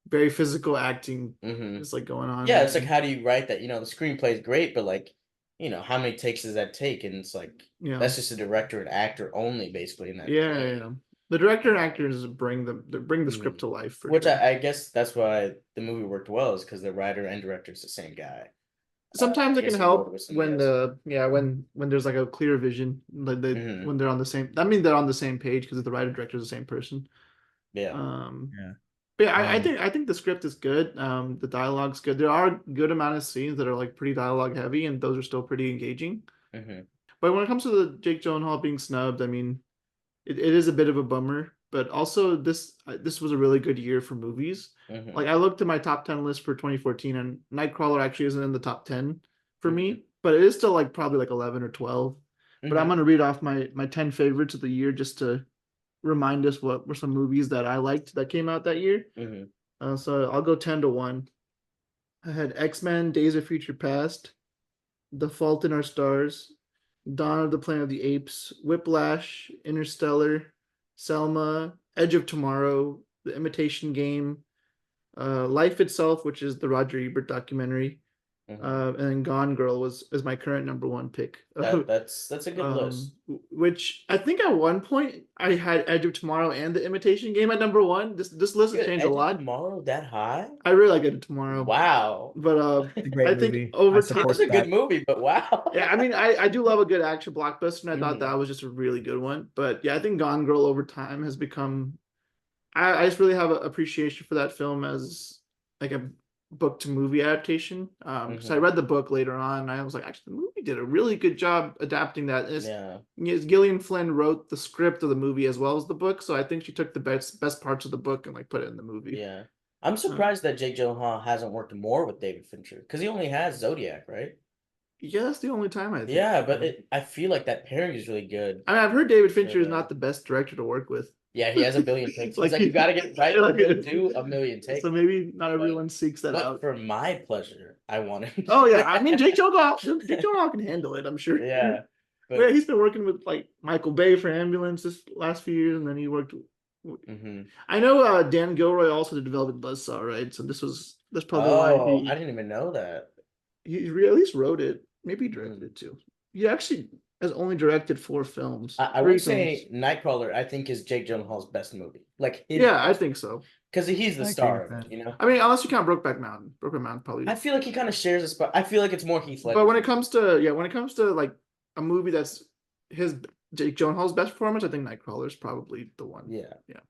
very physical acting Mhm. is like going on. Yeah, it's like how do you write that? The screenplay is great, but like, how many takes does that take? And it's like Yeah. that's just a director and actor only basically in that Yeah, frame. yeah. The director and actors bring the script to life for Which sure. I guess that's why the movie worked well, is because the writer and director is the same guy. Sometimes it can Casey Ford help with somebody when there's like a clear vision, like Mhm. when they're on the same. I mean, they're on the same page because the writer director is the same person. Yeah. Yeah. But yeah, I Um, think the script is good. The dialogue's good. There are good amount of scenes that are like pretty dialogue heavy, and those are still pretty engaging. hmm But when it comes to the Jake Gyllenhaal being snubbed, I mean, it is a bit of a bummer. But also, this was a really good year for movies. hmm Like I looked at my top 10 list for 2014, and Nightcrawler actually isn't in the top 10 for hmm me, but it is still like probably like 11 or 12. But I'm hmm gonna read off my 10 favorites of the year just to remind us what were some movies that I liked that came out that year. hmm So I'll go 10 to 1. I had X-Men, Days of Future Past, The Fault in Our Stars, Dawn of the Planet of the Apes, Whiplash, Interstellar, Selma, Edge of Tomorrow, The Imitation Game, Life Itself, which is the Roger Ebert documentary, hmm and then Gone Girl is my current number one pick. That's a good list. Which I think at one point I had Edge of Tomorrow and The Imitation Game at number one. This list has Good. changed a Edge of lot. Tomorrow that high? I really like Edge of Tomorrow, Wow. but it's a great I think movie. I over It time, was support a good that. movie, but wow. yeah, I mean, I do love a good action blockbuster, and I thought Mhm. that was just a really good one. But yeah, I think Gone Girl over time has become. I just really have an appreciation for that film as like a book to movie adaptation. Because I Mhm. read the book later on, and I was like, actually, the movie did a really good job adapting that. Yeah. Gillian Flynn wrote the script of the movie as well as the book, so I think she took the best parts of the book and like put it in the movie. Yeah. I'm Um, surprised that Jake Gyllenhaal hasn't worked more with David Fincher because he only has Zodiac, right? yeah, that's the only time I think. Yeah, but I feel like that pairing is really good I mean, I've heard David for Fincher is the. not the best director to work with. Yeah, he has a billion takes. He's Like like, you got to get it right. like He'll do a million so takes. maybe not But everyone seeks that but out. for my pleasure, I want him. Oh yeah, I mean Jake Gyllenhaal can handle it, I'm sure. Yeah, But yeah, but he's been working with like Michael Bay for Ambulance this last few years, and then he worked. hmm I know Dan Gilroy also did Velvet Buzzsaw, right? So that's probably why Oh, I didn't even know that. he at least wrote it. Maybe he directed Mm. it too. He actually has only directed 4 films, I three would films. say Nightcrawler, I think, is Jake Gyllenhaal's best movie. Like his Yeah, I best, think so. because he's the I agree star with of it, that. you know? I mean, unless you count Brokeback Mountain. Brokeback Mountain I probably. feel like he kind of shares a spot. I feel like it's more Heath Ledger. But when it comes to like a movie that's his Jake Gyllenhaal's best performance, I think Nightcrawler is probably the one. Yeah. Yeah.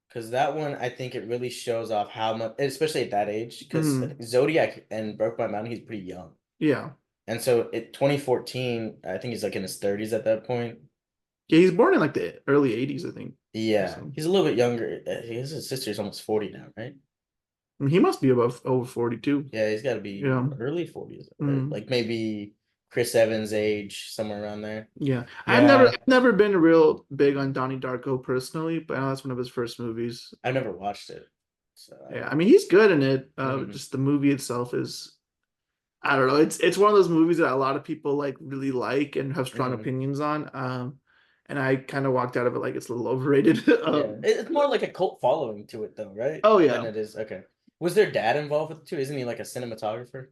Because that one, I think it really shows off how much, especially at that age, because Mhm. Zodiac and Brokeback Mountain, he's pretty young. Yeah. And so at 2014, I think he's like in his 30s at that point. Yeah, he's born in like the early 80s, I think. Yeah, So, he's a little bit younger. His sister's almost 40 now, right? I mean, he must be above over 42. Yeah, he's got to be Yeah. early 40s, right? Mhm. Like maybe Chris Evans' age, somewhere around there. Yeah. Yeah. I've never been real big on Donnie Darko personally, but I know that's one of his first movies. I've never watched it. So Yeah, I mean he's good in it. Mhm. Just the movie itself is I don't know. It's one of those movies that a lot of people like really like and have strong Mhm. opinions on. And I kind of walked out of it like it's a little overrated. Yeah, it's more like a cult following to it, though, right? Oh Than yeah. it is. Okay. Was their dad involved with it too? Isn't he like a cinematographer?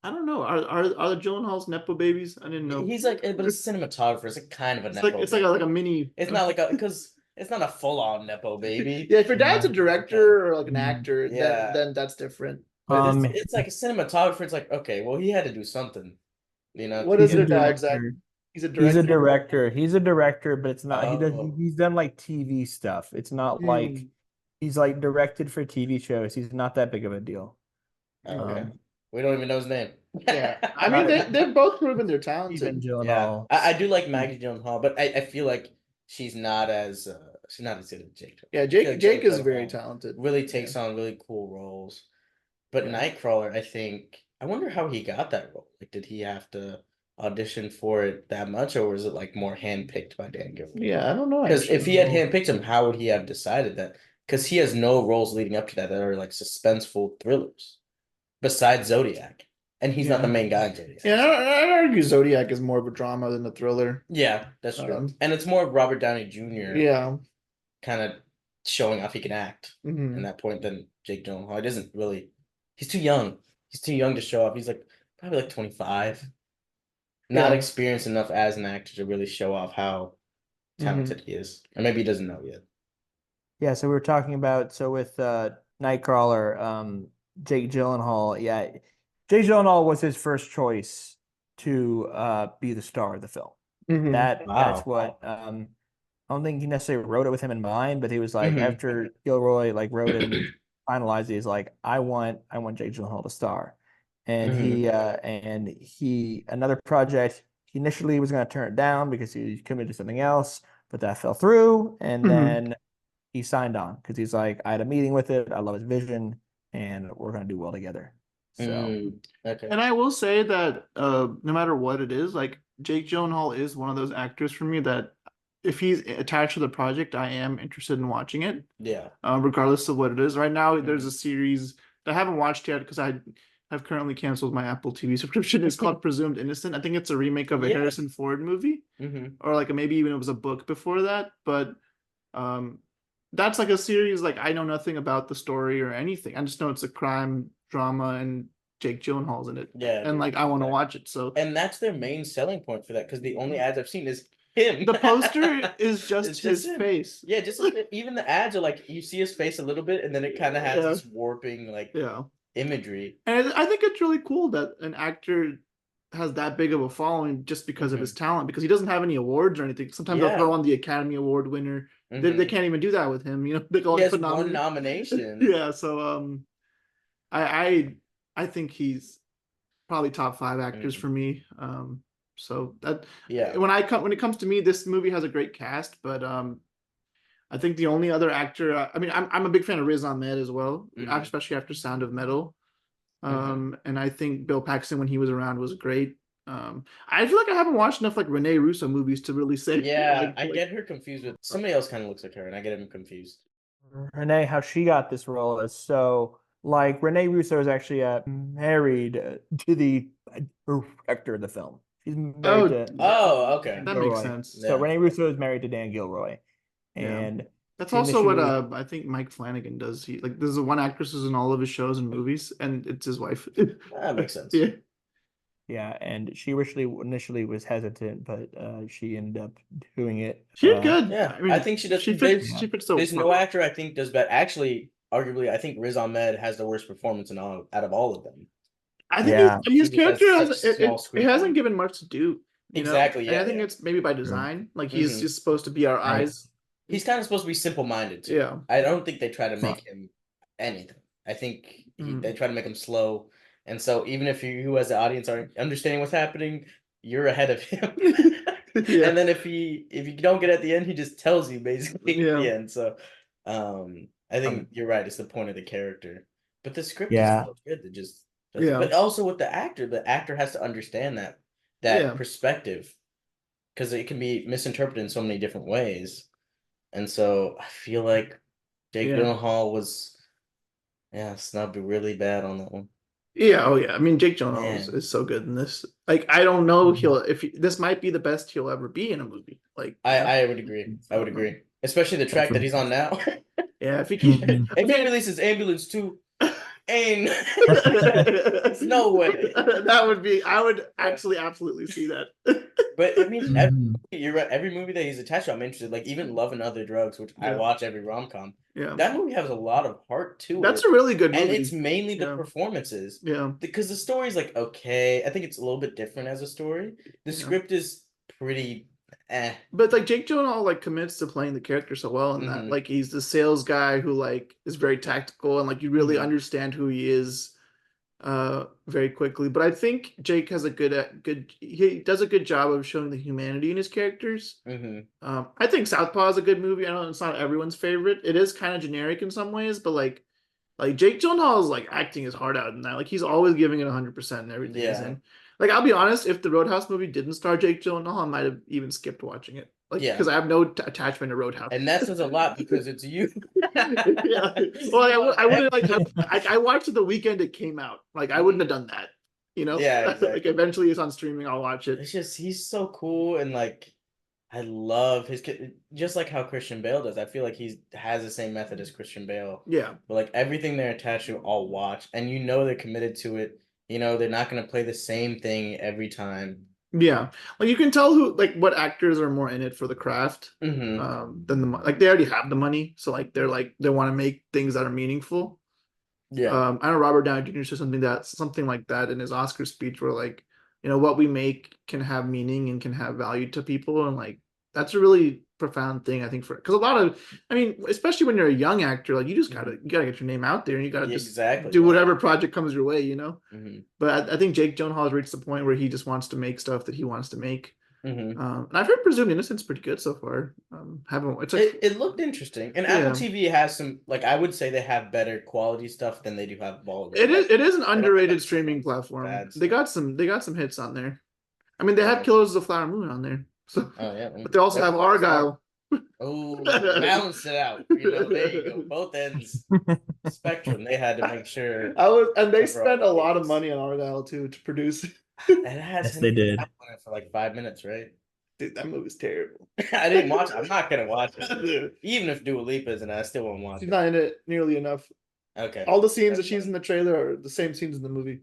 I don't know. Are the Gyllenhaals nepo babies? I didn't know. He's like, but it's a cinematographer. It's like kind of a nepo. It's like baby. a mini. It's not like a because it's not a full on nepo baby. Yeah, if your dad's a Yeah. director or like an Mhm. actor, Yeah. then that's different. But Um, it's like a cinematographer. It's like okay, well he had to do something, you know. What To is he's a their get dad, Zach? director. He's a He's a director. director. He's a director, but it's not. oh He's done like TV stuff. It's not like Mm, he's like directed for TV shows. He's not that big of a deal. okay, Um, we don't even know his name. yeah, I mean they've both proven they're Stephen talented. Yeah, Gyllenhaal. I do like Maggie Gyllenhaal, but I feel like she's not as good as Jake. Yeah, I feel like Jake is very Gyllenhaal talented. really Yeah, takes on really cool roles. But yeah. Nightcrawler, I think I wonder how he got that role. Like, did he have to audition for it that much, or was it like more handpicked by Dan Gilroy? Yeah, I don't know Because if actually. he had handpicked him, how would he have decided that? Because he has no roles leading up to that are like suspenseful thrillers besides Zodiac, and he's not the Yeah, main guy in Zodiac. yeah. I'd argue Zodiac is more of a drama than a thriller. Yeah, that's true. Um, And it's more Robert Downey Jr. yeah. kind of showing off he can act in Hmm. that point than Jake Gyllenhaal. It isn't really. He's too young. He's too young to show off. He's like probably like 25. Not Yeah. experienced enough as an actor to really show off how talented he is, or maybe he doesn't know yet. Yeah, so we were talking about with Nightcrawler, Jake Gyllenhaal. Yeah, Jake Gyllenhaal was his first choice to be the star of the film. That's Wow. what I don't think he necessarily wrote it with him in mind, but he was like Mhm. after Gilroy like wrote it and finalized it, he's like, I want Jake Gyllenhaal to star. And he another project, he initially was gonna turn it down because he committed to something else, but that fell through. And then he signed on because he's like, I had a meeting with it, I love his vision, and we're gonna do well together. So Okay. And I will say that no matter what it is, like Jake Gyllenhaal is one of those actors for me that if he's attached to the project, I am interested in watching it, Yeah. regardless of what it is. Right now, there's Mhm. a series that I haven't watched yet because I have currently canceled my Apple TV subscription. It's called Presumed Innocent. I think it's a remake of a Yeah. Harrison Ford movie, or like maybe even it was a book before that. But um, that's like a series like I know nothing about the story or anything. I just know it's a crime drama and Jake Gyllenhaal's in it, Yeah, and like I want to watch it. So and that's their main selling point for that because the only ads I've seen is him. the poster is just It's his him. face. Yeah, just even the ads are like you see his face a little bit, and then it kind of has Yeah. this warping like Yeah, imagery. and I think it's really cool that an actor has that big of a following just because of his talent, because he doesn't have any awards or anything. Sometimes they'll throw on the Academy Award winner. They can't even do that with him. They He go has for one nomination. Yeah, so I I think he's probably top 5 actors for me. So that Yeah. when it comes to me, this movie has a great cast, but I think the only other actor, I mean, I'm a big fan of Riz Ahmed as well, especially after Sound of Metal. And I think Bill Paxton when he was around was great. I feel like I haven't watched enough like Rene Russo movies to really say. Yeah, I get her confused with somebody else. Kind of looks like her, and I get him confused. Renee, how she got this role is so like Renee Russo is actually married to the director of the film. She's married to Oh, okay. That Gilroy. makes sense. So Renee Russo is married to Dan Gilroy, Yeah. and That's she also what initially I think Mike Flanagan does. He like there's one actress who's in all of his shows and movies, and it's his wife. That makes sense. Yeah. yeah, and she initially was hesitant, but she ended up doing it. She did good. Yeah, I mean, I think she does. She fits so There's no actor I think does better. Actually, arguably, I think Riz Ahmed has the worst performance out of all of them. I think Yeah. his He just has character such small it screen hasn't time. given much to do. Exactly, And yeah, I think yeah. it's maybe by design. Like he's just supposed to be our Right. eyes. He's kind of supposed to be simple-minded too. Yeah. I don't think they try to make him anything. I think they try to make him slow, and so even if you as the audience aren't understanding what's happening, you're ahead of him. Yeah. And then if you don't get at the end, he just tells you basically at the end. So I think you're right. It's the point of the character, but the script is so good to just. But also with the actor has to understand that perspective because it can be misinterpreted in so many different ways, and so I feel like Jake Gyllenhaal was snubbed really bad on that one. Yeah, oh yeah. I mean, Jake Gyllenhaal Man. is so good in this. Like, I don't know this might be the best he'll ever be in a movie. Like, I would agree. I would agree, especially the track that he's on now. Yeah, if he releases Ambulance 2, ain't no way. That would be. I would actually absolutely see that. But I mean, you're right. Every movie that he's attached to, I'm interested. Like even Love and Other Drugs, which I watch every rom-com. Yeah, that movie has a lot of heart to it. That's a really good movie, and it's mainly the performances. Yeah, because the story's like okay. I think it's a little bit different as a story. The script is pretty. But like Jake Gyllenhaal like commits to playing the character so well in that. Like he's the sales guy who like is very tactical and like you really understand who he is very quickly. But I think Jake has he does a good job of showing the humanity in his characters. I think Southpaw is a good movie. I know it's not everyone's favorite. It is kind of generic in some ways, but like Jake Gyllenhaal is like acting his heart out in that. Like he's always giving it 100% in everything he's in. Like I'll be honest, if the Roadhouse movie didn't star Jake Gyllenhaal, I might have even skipped watching it. Like because I have no attachment to Roadhouse, and that says a lot because it's you. Yeah, well, I wouldn't like. I watched it the weekend it came out. Like I wouldn't have done that. Yeah, exactly. Like eventually it's on streaming. I'll watch it. It's just he's so cool and like I love his just like how Christian Bale does. I feel like he has the same method as Christian Bale. Yeah, but like everything they're attached to, I'll watch, and they're committed to it. They're not going to play the same thing every time. Yeah, like you can tell who like what actors are more in it for the craft than like they already have the money, so like they want to make things that are meaningful. Yeah. I know Robert Downey Jr. said something like that in his Oscar speech, where like what we make can have meaning and can have value to people, and like that's a really profound thing I think for because a lot of especially when you're a young actor, like you gotta get your name out there and you gotta just Exactly. do whatever project comes your way, But I think Jake Gyllenhaal has reached the point where he just wants to make stuff that he wants to make. And I've heard Presumed Innocence pretty good so far. Haven't it's like It looked interesting, and Apple TV has some like I would say they have better quality stuff than they do have Baller. it is an They don't underrated have streaming some platform. bad They stuff. got some hits on there. I mean, they have Killers of the Flower Moon on there. So, Oh yeah, but they also have Argyle. oh, balance it out. There you go. Both ends spectrum. They had to make sure. And they cover all spent the a lot of bases. money on Argyle too to produce it. It has Yes, they Henry did. Cavill in it for like 5 minutes, right? Dude, that movie's terrible. I didn't watch it. I'm not gonna watch it. Even if Dua Lipa is in it, I still won't watch She's it. not in it nearly enough. Okay. All the scenes that That's she's fine. in the trailer are the same scenes in the movie.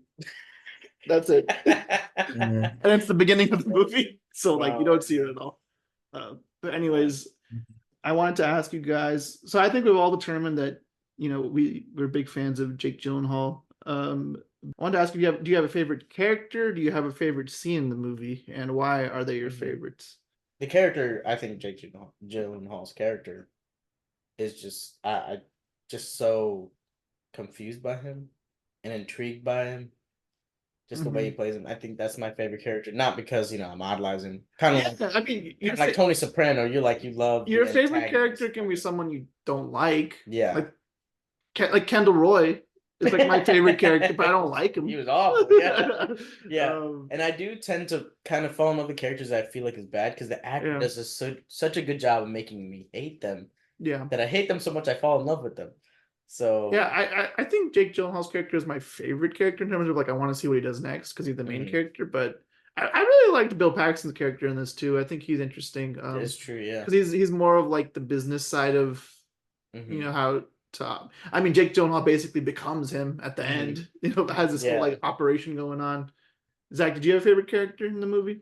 That's it. Yeah. And it's the beginning of the movie, so like you Wow. don't see her at all. But anyways, I wanted to ask you guys. So I think we've all determined that we're big fans of Jake Gyllenhaal. I wanted to ask you, do you have a favorite character? Do you have a favorite scene in the movie, and why are they your favorites? The character, I think Jake Gyllenhaal's character is just I just so confused by him and intrigued by him. Just the way he plays him. I think that's my favorite character. Not because, I'm idolizing. Kind of Yeah, I mean, like Tony Soprano, you love your the favorite character antagonist. can be someone you don't like. Yeah. Like Kendall Roy is like my favorite character, but I don't like him. He was awful. Yeah. Yeah. And I do tend to kind of fall in love with characters that I feel like is bad because the actor does such a good job of making me hate them. Yeah. That I hate them so much I fall in love with them. So yeah, I think Jake Gyllenhaal's character is my favorite character in terms of like I want to see what he does next because he's the main character. But I really liked Bill Paxton's character in this too. I think he's interesting. It's true, yeah. Because he's more of like the business side of how to. I mean, Jake Gyllenhaal basically becomes him at the end. Has this whole like operation going on. Zach, did you have a favorite character in the movie?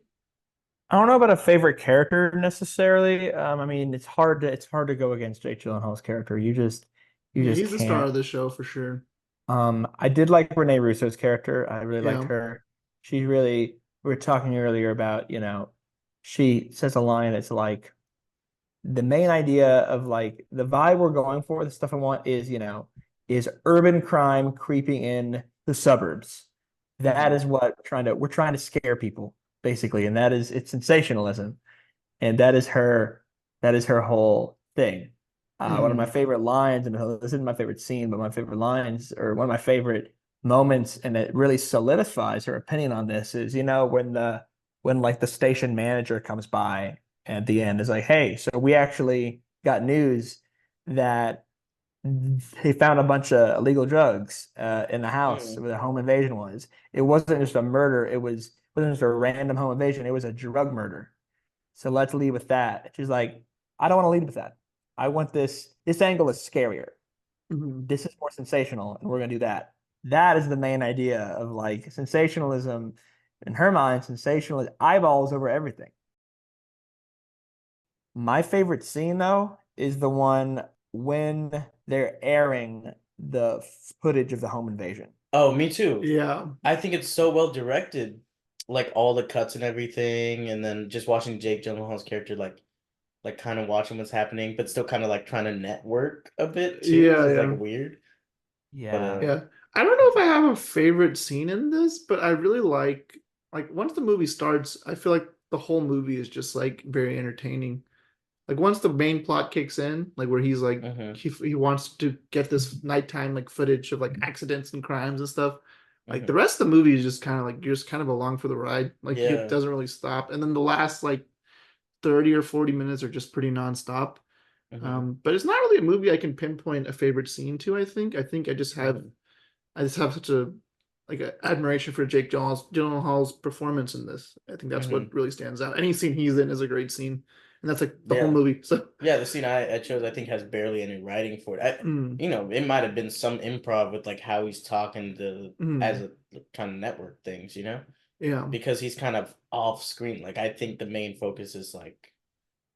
I don't know about a favorite character necessarily. I mean, it's hard to go against Jake Gyllenhaal's character. You just He's the star can't. of the show for sure. I did like Renee Russo's character. I really liked Yeah. her. She really, we were talking earlier about, she says a line that's like, the main idea of like the vibe we're going for, the stuff I want is urban crime creeping in the suburbs. That is what we're trying to scare people, basically. And it's sensationalism. And that is her whole thing. One of my favorite lines, and this isn't my favorite scene, but my favorite lines, or one of my favorite moments, and it really solidifies her opinion on this is, when like the station manager comes by at the end, is like, hey, so we actually got news that they found a bunch of illegal drugs in the house where the home invasion was. It wasn't just a murder. It wasn't just a random home invasion. It was a drug murder. So let's lead with that. She's like, I don't want to lead with that. I want this angle is scarier. This is more sensational, and we're gonna do that. That is the main idea of like sensationalism. In her mind, sensational is eyeballs over everything. My favorite scene though is the one when they're airing the footage of the home invasion. Oh, me too. Yeah. I think it's so well directed. Like all the cuts and everything, and then just watching Jake Gyllenhaal's character like kind of watching what's happening, but still kind of like trying to network a bit too. Yeah, It's yeah. like weird. Yeah. Yeah. I don't know if I have a favorite scene in this, but I really like once the movie starts, I feel like the whole movie is just like very entertaining. Like once the main plot kicks in, like where he's like he wants to get this nighttime like footage of like accidents and crimes and stuff. Like the rest of the movie is just kind of like you're just kind of along for the ride. Like it doesn't really stop. And then the last like 30 or 40 minutes are just pretty nonstop. But it's not really a movie I can pinpoint a favorite scene to, I think. I think I just have such a like a admiration for Jake Gyllenhaal's performance in this. I think that's what really stands out. Any scene he's in is a great scene. And that's like the whole movie. So the scene I chose I think has barely any writing for it. It might have been some improv with like how he's talking to as a trying to network things, Yeah. because he's kind of off screen. Like, I think the main focus is like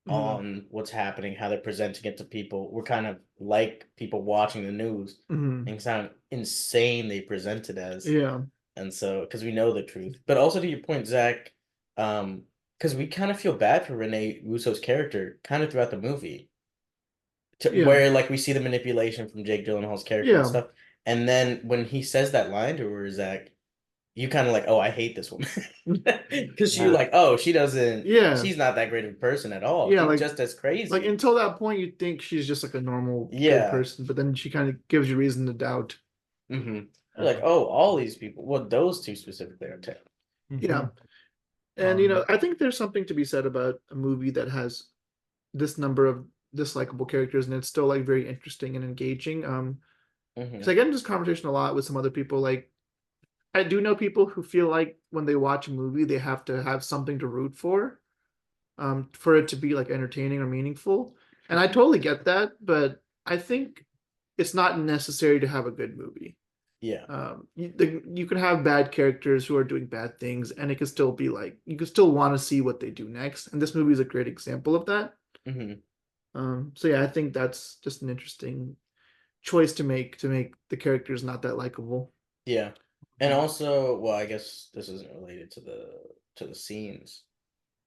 on what's happening, how they're presenting it to people. We're kind of like people watching the news Mm-hmm. and how insane they present it as. Yeah. And so, because we know the truth. But also to your point, Zach, because we kind of feel bad for Rene Russo's character kind of throughout the movie. Yeah. Where like we see the manipulation from Jake Gyllenhaal's character and Yeah. stuff. And then when he says that line to her, Zach, you kind of like, oh, I hate this woman. Because you're Yeah. like, oh, she doesn't, Yeah. she's not that great of a person at all. Yeah. She's Like just as crazy. until that point, you think she's just like a normal good Yeah. person, but then she kind of gives you reason to doubt. Mm-hmm. You're like, oh, all these people. Well, those two specifically are terrible. Yeah. And you know, Um, I think there's something to be said about a movie that has this number of dislikable characters and it's still like very interesting and engaging. Because I get into this conversation a lot with some other people. Like, I do know people who feel like when they watch a movie, they have to have something to root for it to be like entertaining or meaningful. And I totally get that, but I think it's not necessary to have a good movie. Yeah. You can have bad characters who are doing bad things, and it can still be like you can still want to see what they do next. And this movie is a great example of that. Mm-hmm. So yeah, I think that's just an interesting choice to make the characters not that likable. Yeah. And also, well, I guess this isn't related to the scenes.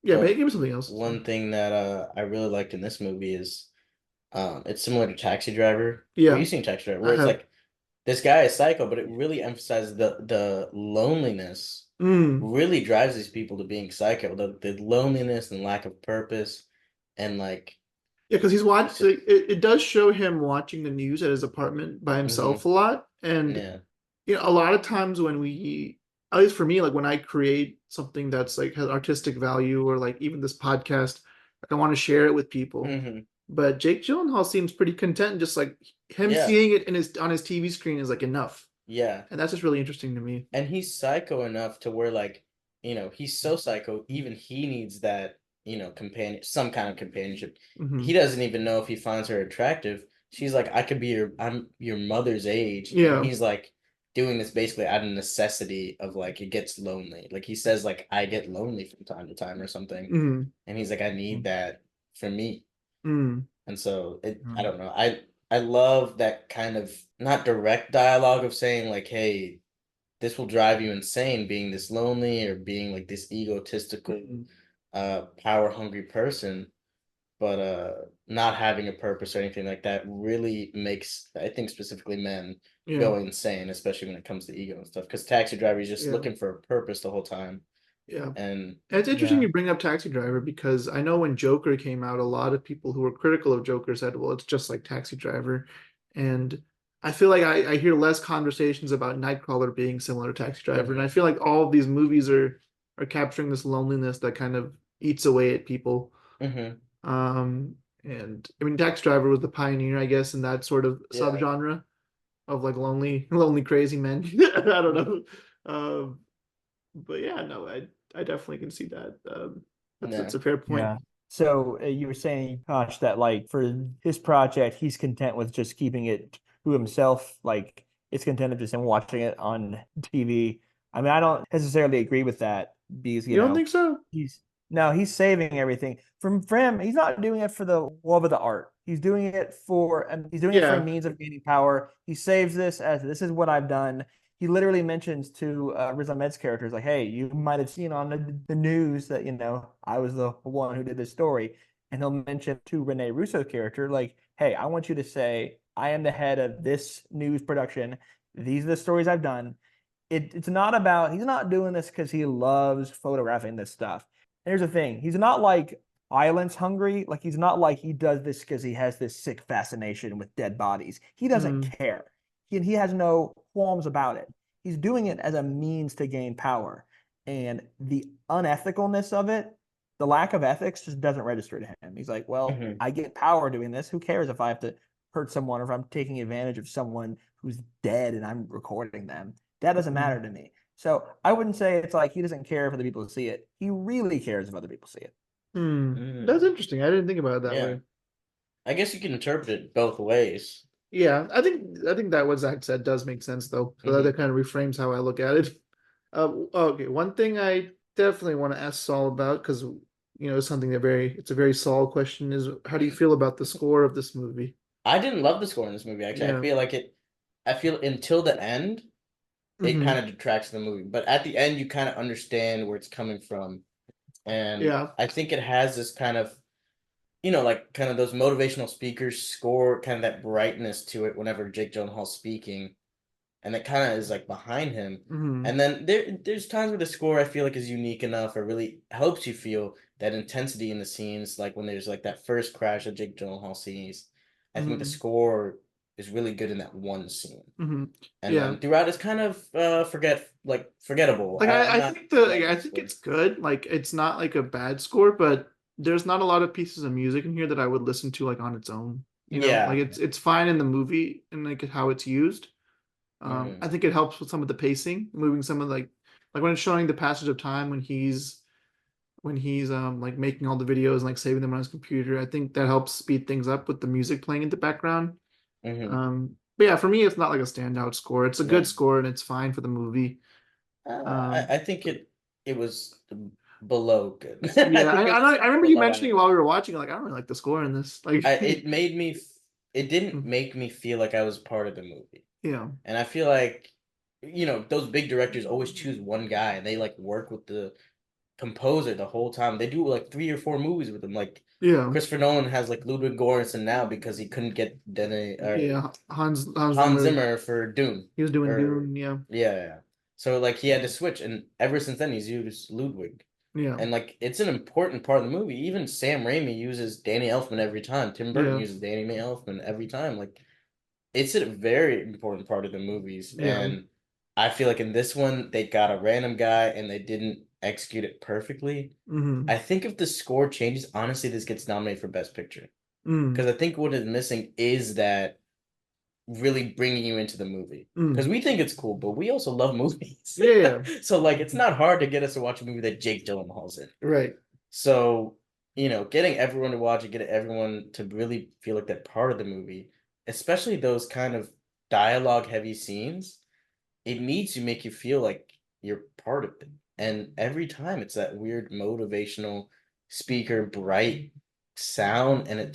Yeah, But maybe give me something else. one thing that I really liked in this movie is it's similar to Taxi Driver. Yeah, Well, you've seen Taxi Driver, I where it's have. like this guy is psycho, but it really emphasizes the loneliness really drives these people to being psycho. The loneliness and lack of purpose and like Yeah, because he's it's watching. It does show him watching the news at his apartment by himself a lot, and yeah. you know, a lot of times when we, at least for me, like when I create something that's like has artistic value, or like even this podcast, like I want to share it with people. Mm-hmm. But Jake Gyllenhaal seems pretty content, just like him Yeah. seeing it in his on his TV screen is like enough, Yeah. and that's just really interesting to me. And he's psycho enough to where like, he's so psycho, even he needs that, some kind of companionship. Hmm. He doesn't even know if he finds her attractive. She's like, I'm your mother's age. And Yeah. he's like doing this basically out of necessity of like it gets lonely. Like he says like I get lonely from time to time or something. Hmm. And he's like, I need that for me. Mm. And so I don't know. I love that kind of not direct dialogue of saying like, hey, this will drive you insane being this lonely or being like this egotistical, power hungry person, but not having a purpose or anything like that really makes, I think, specifically men Yeah. go insane, especially when it comes to ego and stuff. Because Taxi Driver is just Yeah. looking for a purpose the whole time. Yeah. And it's interesting Yeah. you bring up Taxi Driver because I know when Joker came out, a lot of people who were critical of Joker said, well, it's just like Taxi Driver. And I feel like I hear less conversations about Nightcrawler being similar to Taxi Driver. And I feel like all of these movies are capturing this loneliness that kind of eats away at people. mhm, And I mean, Taxi Driver was the pioneer, I guess, in that sort of Yeah. subgenre of like lonely crazy men. I don't know. But yeah, no, I definitely can see that. That's a fair point. Yeah. So you were saying, Josh, that like for his project, he's content with just keeping it to himself. Like it's content of just him watching it on TV. I mean, I don't necessarily agree with that because You don't think so? he's saving everything for him. He's not doing it for the love of the art. He's doing it for he's doing it for a Yeah. means of gaining power. He saves this as this is what I've done. He literally mentions to Riz Ahmed's characters like, "Hey, you might have seen on the news that I was the one who did this story," and he'll mention to Rene Russo's character like, "Hey, I want you to say I am the head of this news production. These are the stories I've done." It's not about he's not doing this because he loves photographing this stuff. And here's the thing: he's not like violence hungry. Like he's not like he does this because he has this sick fascination with dead bodies. He doesn't care. He has no qualms about it. He's doing it as a means to gain power. And the unethicalness of it, the lack of ethics just doesn't register to him. He's like, well, mhm. I get power doing this. Who cares if I have to hurt someone or if I'm taking advantage of someone who's dead and I'm recording them? That doesn't matter to me. So I wouldn't say it's like he doesn't care for the people to see it. He really cares if other people see it. That's interesting. I didn't think about it that Yeah. way. I guess you can interpret it both ways. Yeah, I think that what Zach said does make sense though. So that kind of reframes how I look at it. Okay, one thing I definitely want to ask Saul about, because it's something it's a very Saul question, is how do you feel about the score of this movie? I didn't love the score in this movie, actually. Yeah. I feel until the end, it Hmm. kind of detracts the movie. But at the end, you kind of understand where it's coming from. And Yeah. I think it has this kind of, like kind of those motivational speakers score, kind of that brightness to it whenever Jake Gyllenhaal's speaking. And it kind of is like behind him. Hmm. And then there's times where the score I feel like is unique enough or really helps you feel that intensity in the scenes, like when there's like that first crash that Jake Gyllenhaal sees. I think the Hmm. score is really good in that one scene. Hmm. And Yeah. then throughout it's kind of forgettable. Like I'm I not think loving I the think score. it's good. Like it's not like a bad score, but there's not a lot of pieces of music in here that I would listen to like on its own. Like Yeah. it's fine in the movie and like how it's used. I Hmm. think it helps with some of the pacing, moving some of like when it's showing the passage of time when he's like making all the videos and like saving them on his computer. I think that helps speed things up with the music playing in the background. Hmm. But yeah, for me, it's not like a standout score. It's a Yeah. good score and it's fine for the movie. I, Um, I think it was below good. I yeah, think I it's remember you below mentioning average. while we were watching, like I don't really like the score in this. Like, It didn't make me feel like I was part of the movie. yeah, And I feel like, those big directors always choose one guy and they like work with the composer the whole time. They do like 3 or 4 movies with him. Like yeah, Christopher Nolan has like Ludwig Göransson now because he couldn't get yeah. Hans Hans Zimmer, Zimmer for Dune. he was doing Or Dune. Yeah, yeah. So like he had to switch, and ever since then he's used Ludwig. yeah, And like it's an important part of the movie. Even Sam Raimi uses Danny Elfman every time. Tim Burton yeah, uses Danny Elfman every time. Like it's a very important part of the movies. yeah. And I feel like in this one they got a random guy and they didn't execute it perfectly. Mm-hmm. I think if the score changes, honestly, this gets nominated for Best Picture. Mm, Because I think what is missing is that really bringing you into the movie. Because mm. we think it's cool, but we also love movies. Yeah, So like it's not hard to get us to watch a movie that Jake Gyllenhaal's in. right. So, getting everyone to watch it, getting everyone to really feel like they're part of the movie, especially those kind of dialogue heavy scenes, it needs to make you feel like you're part of it. And every time it's that weird motivational speaker, bright sound, and it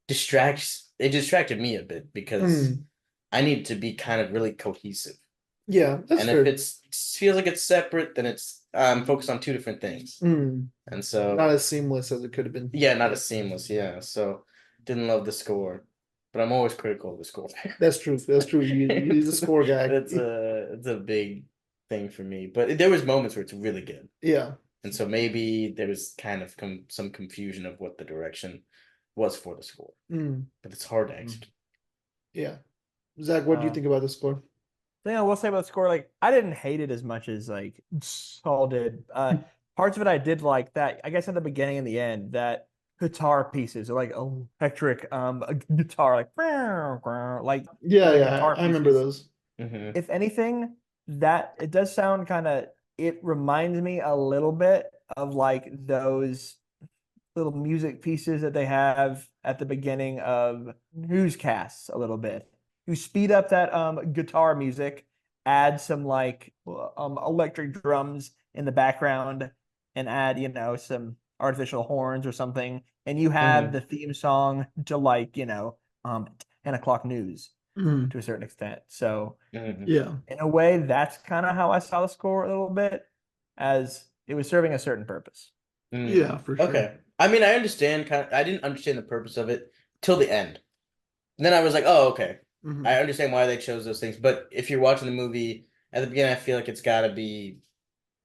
distracted me a bit because Mm. I need to be kind of really cohesive. Yeah, that's And if fair. it feels like it's separate, then it's I'm focused on two different things. Mm. And Not so as seamless as it could have been. yeah, not as seamless, yeah. So didn't love the score. But I'm always critical of the score. That's true. That's true. He's a It's score guy. it's a big thing for me. But there was moments where it's really good. Yeah. And so maybe there was kind of some confusion of what the direction was for the score. Mm. But it's hard to execute. Yeah. Zach, what do you Uh, think about the score? thing I will say about the score, like I didn't hate it as much as like Saul did. Parts of it I did like that. I guess at the beginning and the end, that guitar pieces are like electric a guitar, like Yeah, the yeah, guitar I remember pieces. those. Mm-hmm. If anything, that it does sound kind of. It reminds me a little bit of like those little music pieces that they have at the beginning of newscasts a little bit. You speed up that guitar music, add some like electric drums in the background, and add some artificial horns or something, and you have Mm-hmm. the theme song to like 10 o'clock news Mm. to a certain extent. So Mm-hmm. Yeah. in a way, that's kind of how I saw the score a little bit, as it was serving a certain purpose. Mm. Yeah, for sure. Okay. I mean, I understand I didn't understand the purpose of it till the end. And then I was like, oh, okay. Hmm. I understand why they chose those things. But if you're watching the movie at the beginning, I feel like it's got to be,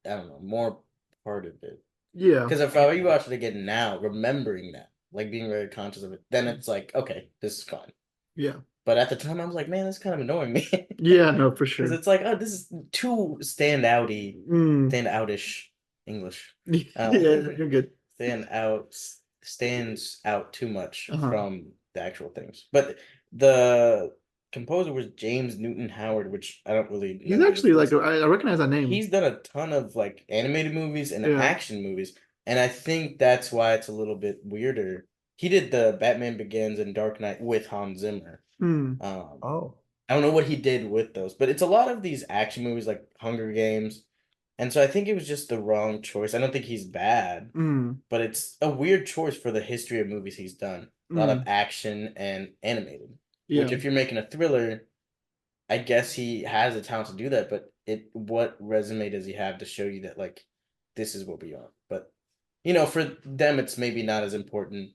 I don't know, more part of it. Yeah. Because if I rewatch it again now, remembering that, like being very conscious of it, then it's like, okay, this is fine. Yeah. But at the time, I was like, man, this is kind of annoying me. Yeah, no, for Because sure. it's like, oh, this is too Mm. standoutish English. Yeah, you're good. Stand out, stands out too much Uh-huh. from the actual things. But the composer was James Newton Howard, which I don't really know He's who this actually like is. I recognize that name. He's done a ton of like animated movies and Yeah. action movies, and I think that's why it's a little bit weirder. He did the Batman Begins and Dark Knight with Hans Zimmer. Hmm. Oh, I don't know what he did with those, but it's a lot of these action movies like Hunger Games, And so I think it was just the wrong choice. I don't think he's bad, but it's a weird choice for the history of movies he's done. A lot of action and animated. Which, Yeah. if you're making a thriller, I guess he has the talent to do that. But what resume does he have to show you that like this is what we are? But for them, it's maybe not as important.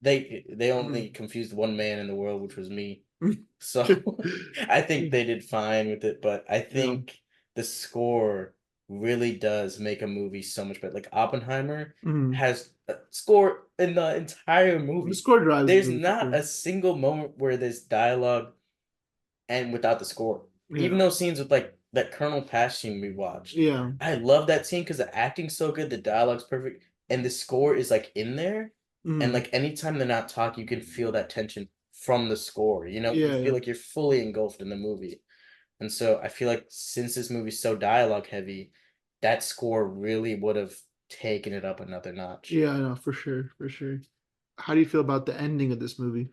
They only confused one man in the world, which was me. So I think they did fine with it, but I think the score really does make a movie so much better. Like Oppenheimer has a score in the entire movie. The score drives the There's movie for not sure. a single moment where there's dialogue and without the score. Even Yeah. those scenes with like that Colonel Patch scene we watched. Yeah. I love that scene because the acting's so good, the dialogue's perfect, and the score is like in there. And like anytime they're not talking, you can feel that tension from the score. You Yeah. feel like you're fully engulfed in the movie. And so I feel like since this movie's so dialogue heavy, that score really would have taken it up another notch. Yeah, I know, for sure, for sure. How do you feel about the ending of this movie?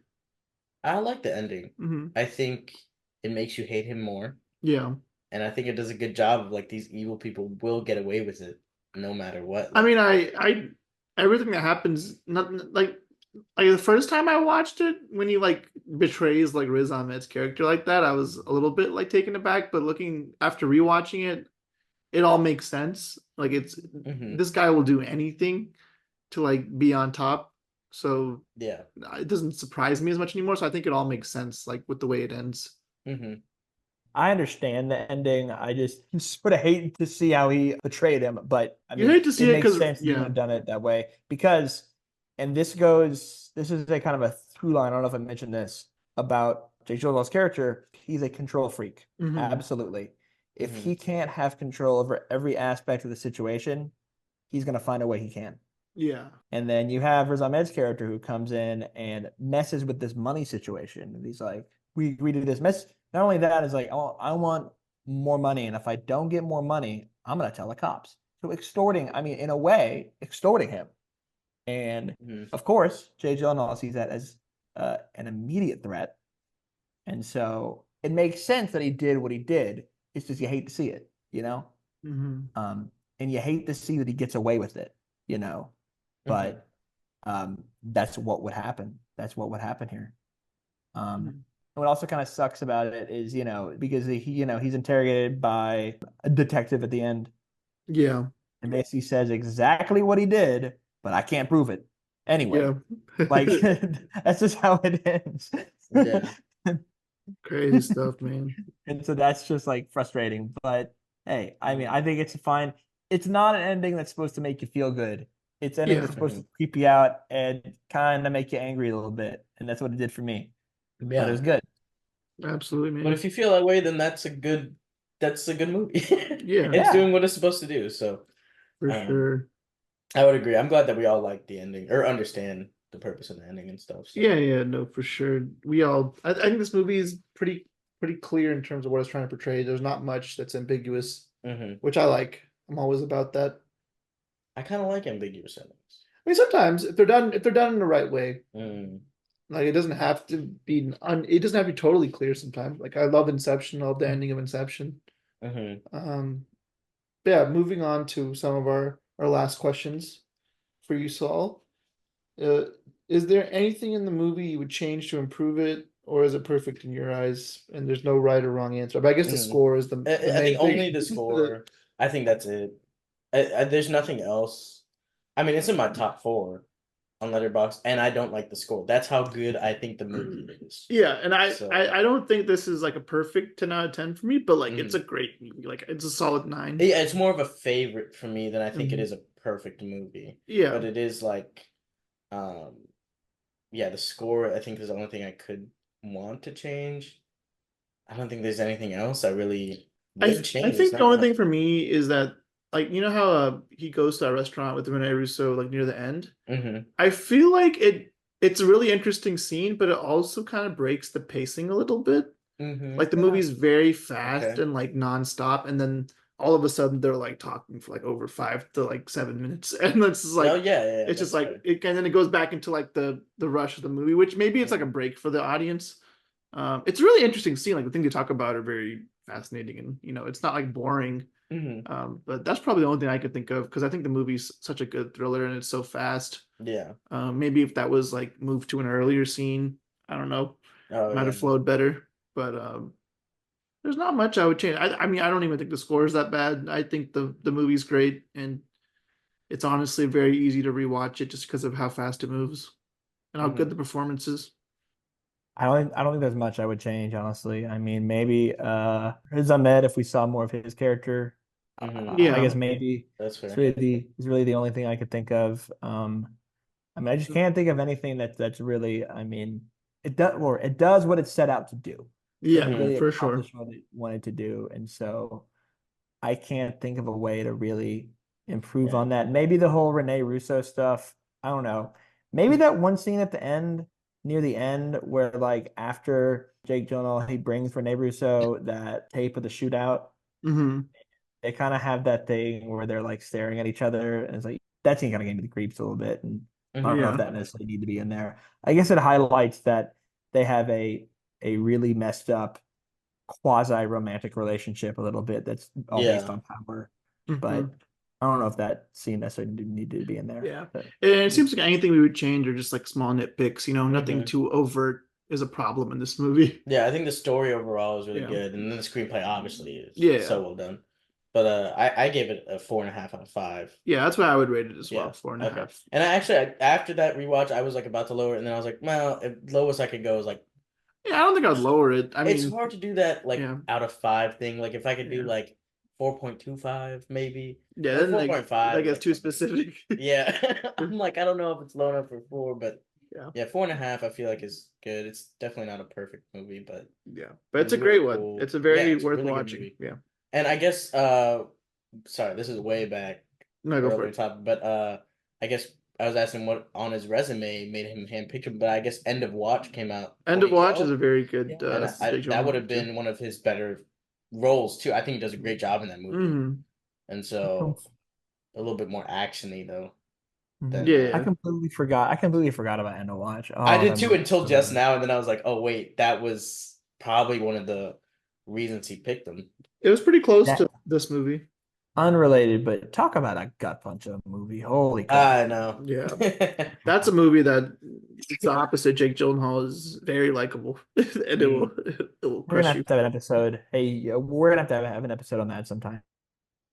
I like the ending. Mm-hmm. I think it makes you hate him more. Yeah. And I think it does a good job of like these evil people will get away with it no matter what. I mean, I everything that happens, not like the first time I watched it, when he like betrays like Riz Ahmed's character like that, I was a little bit like taken aback. But looking after rewatching it, it all makes sense. Like this guy will do anything to like be on top. So yeah, it doesn't surprise me as much anymore. So I think it all makes sense, like with the way it ends. I understand the ending. I just sort of hate to see how he betrayed him, but I You mean, hate to see it it makes because sense that he would have done it that way because, and this is a kind of a through line. I don't know if I mentioned this about Jake Gyllenhaal's character. He's a control freak. Absolutely. If he can't have control over every aspect of the situation, he's going to find a way he can. Yeah. And then you have Riz Ahmed's character who comes in and messes with this money situation. And he's like, we agreed to this mess. Not only that, is like, oh, I want more money. And if I don't get more money, I'm going to tell the cops. So extorting, I mean, in a way, extorting him. And of course, Jay Gyllenhaal sees that as an immediate threat. And so it makes sense that he did what he did. It's just you hate to see it, and you hate to see that he gets away with it, but that's what would happen. That's what would happen here. And what also kind of sucks about it is, because he's interrogated by a detective at the end. Yeah. And basically says exactly what he did, but I can't prove it. Anyway, like that's just how it ends. Yeah. Crazy stuff, man. And so that's just like frustrating. But hey, I mean, I think it's fine. It's not an ending that's supposed to make you feel good. It's an ending that's supposed to creep you out and kind of make you angry a little bit. And that's what it did for me. Yeah. But it was good. Absolutely, man. But if you feel that way, then that's a good movie. Yeah. It's doing what it's supposed to do. So For sure. I would agree. I'm glad that we all like the ending or understand the purpose of the ending and stuff. So. Yeah, no, for sure. I think this movie is pretty clear in terms of what it's trying to portray. There's not much that's ambiguous, which I like. I'm always about that. I kind of like ambiguous endings. I mean, sometimes if they're done in the right way, like it doesn't have to be totally clear. Sometimes, like I love Inception. I love the ending of Inception. But yeah, moving on to some of our last questions for you, Saul. Is there anything in the movie you would change to improve it, or is it perfect in your eyes? And there's no right or wrong answer. But I guess the score is the I main think thing. only the score. I think that's it. There's nothing else. I mean, it's in my top 4 on Letterboxd, and I don't like the score. That's how good I think the movie is. Yeah, and I don't think this is like a perfect 10 out of 10 for me, but like it's a great movie. Like it's a solid 9. Yeah, it's more of a favorite for me than I think it is a perfect movie. Yeah. But it is like yeah, the score I think is the only thing I could want to change. I don't think there's anything else I really would change. I think the only thing for me is that, like, you know how he goes to that restaurant with Rene Russo like near the end? I feel like it's a really interesting scene, but it also kind of breaks the pacing a little bit. Like the movie's very fast and like nonstop, and then all of a sudden they're like talking for like over 5 to like 7 minutes, and it's just like it's just like it, and then it goes back into like the rush of the movie, which maybe it's like a break for the audience. It's a really interesting scene. Like the things you talk about are very fascinating, and it's not like boring. But that's probably the only thing I could think of because I think the movie's such a good thriller and it's so fast. Yeah. Maybe if that was like moved to an earlier scene, I don't know, Oh might yeah. have flowed better. But there's not much I would change. I mean, I don't even think the score is that bad. I think the movie's great, and it's honestly very easy to rewatch it just because of how fast it moves and how good the performance is. I don't think there's much I would change, honestly. I mean, maybe Riz Ahmed if we saw more of his character. I Yeah. guess maybe That's fair. it's really the only thing I could think of. I mean, I just can't think of anything that's really. I mean, it does what it set out to do. Yeah, It really for sure. accomplished what it wanted to do, and so I can't think of a way to really improve Yeah. on that. Maybe the whole Rene Russo stuff. I don't know. Maybe that one scene at the end, near the end, where like after Jake Gyllenhaal, he brings Rene Russo that tape of the shootout. Hmm. They kind of have that thing where they're like staring at each other, and it's like that scene kind of gave me the creeps a little bit. And I don't know Yeah. if that necessarily need to be in there. I guess it highlights that they have a really messed up quasi romantic relationship a little bit that's all based Yeah. on power. Mhm. But I don't know if that scene necessarily needed to be in there. Yeah. But And it seems like anything we would change are just like small nitpicks, nothing Mhm. too overt is a problem in this movie. Yeah, I think the story overall is really Yeah. good, and then the screenplay obviously is Yeah. so well done. But I gave it a 4.5 out of 5. Yeah, that's why I would rate it as well, Yeah. 4.5. Okay. And I actually after that rewatch, I was like about to lower it, and then I was like, well, lowest I could go is like Yeah, I don't think I'd lower it. I it's mean, hard to do that like yeah. out of 5 thing. Like if I could do Yeah. like 4.25 maybe. Yeah, Or then like 4.5. that gets too specific. Yeah. I'm like, I don't know if it's low enough for 4, but Yeah. yeah, 4.5 I feel like is good. It's definitely not a perfect movie, but Yeah. But it's a really great one. cool. It's a very Yeah, it's a worth really good watching. movie. Yeah. And I guess sorry, this is way back No, go for earlier it. topic, but I guess I was asking what on his resume made him handpicked him, but I guess End of Watch came out End of Watch is 2012, a very good and Jake that would Gyllenhaal have picture. been one of his better roles too. I think he does a great job in that movie, Mhm. and so a little bit more actiony though. Than, Yeah. I completely forgot about End of Watch. I Oh, did that too movie until was just so now, and then I was like, oh wait, that was probably one of the reasons he picked him. It was pretty close good. to this movie. Unrelated, but talk about a gut punch of a movie. Holy I crap. know. Yeah. That's a movie that it's the opposite. Jake Gyllenhaal is very likable, and it will We're gonna crush have you. to have an episode. Hey, we're gonna have an episode on that sometime.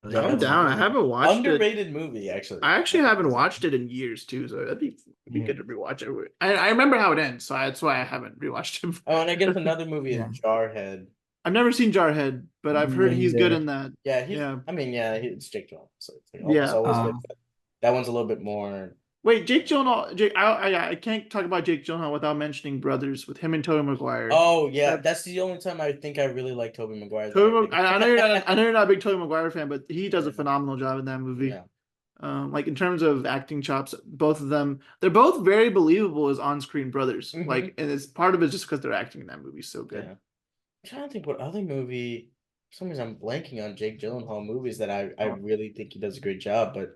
Yeah, I'm that's a down. I really haven't watched it. underrated movie, actually. I actually haven't watched it in years too, so it'd be good to rewatch it. I remember how it ends, so that's why I haven't rewatched it. Oh, and I guess another movie Yeah. is Jarhead. I've never seen Jarhead, but I've heard Me he's good either. in that. Yeah, Yeah. I mean, yeah, it's Jake Gyllenhaal, so it's like, Yeah. it's always like that. That one's a little bit more. Wait, Jake Gyllenhaal. I can't talk about Jake Gyllenhaal without mentioning Brothers with him and Tobey Maguire. Oh yeah, that's the only time I think I really like Tobey Maguire. I know you're not. I know you're not a big Tobey Maguire fan, but he does a phenomenal job in that movie. Yeah. Like in terms of acting chops, both of them, they're both very believable as on-screen brothers. Mhm. Like, and it's part of it just because they're acting in that movie so good. Yeah. I'm trying to think what other movie. For some reason, I'm blanking on Jake Gyllenhaal movies that I really think he does a great job. But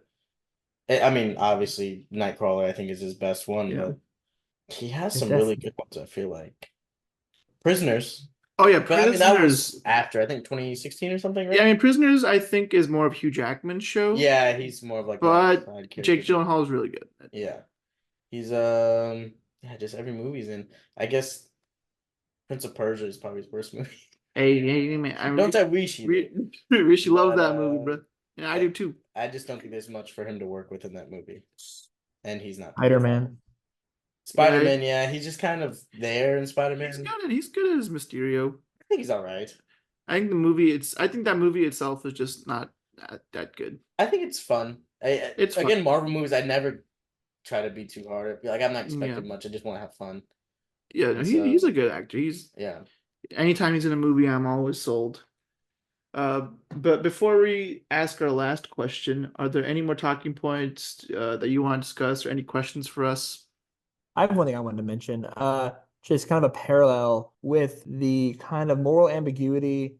I mean, obviously, Nightcrawler I think is his best one, Yeah. but he has Is some that- really good ones. I feel like Prisoners. Oh yeah, But I mean, that Prisoners. was after, I think 2016 or something, right? Yeah, I mean, Prisoners. I think is more of Hugh Jackman's show. Yeah, he's more of like a but side Jake character. Gyllenhaal is really good. Yeah. He's yeah, just every movie's in. I guess Prince of Persia is probably his worst movie. Hey, man! Don't I wish he did. Rishi loves But, that movie, bro. Yeah, I do too. I just don't think there's much for him to work with in that movie. And he's not. Spider-Man. Spider-Man, yeah, he's just kind of there in Spider-Man. He's good at his Mysterio. I think he's all right. I think the movie. I think that movie itself is just not that good. I think it's fun. It's again, fun. Marvel movies. I never try to be too hard. Like I'm not expecting much. I just want to have fun. Yeah, no, he's a good actor. Yeah. Anytime he's in a movie, I'm always sold. But before we ask our last question, are there any more talking points that you want to discuss, or any questions for us? I have one thing I wanted to mention. Just kind of a parallel with the kind of moral ambiguity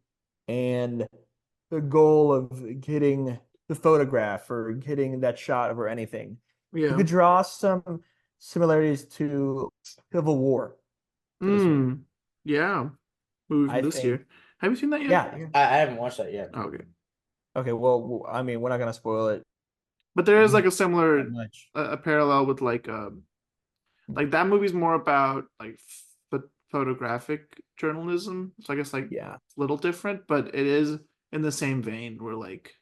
and the goal of getting the photograph or getting that shot of or anything. You Yeah. could draw some similarities to Civil War. Yeah. Movie from I this think- year. Have you seen that yet? Yeah. I haven't watched that yet. Oh, okay. Okay, well, I mean, we're not gonna spoil it But there is like a that similar much. a parallel with like that movie's more about like photographic journalism. So I guess like Yeah. a little different, but it is in the same vein where like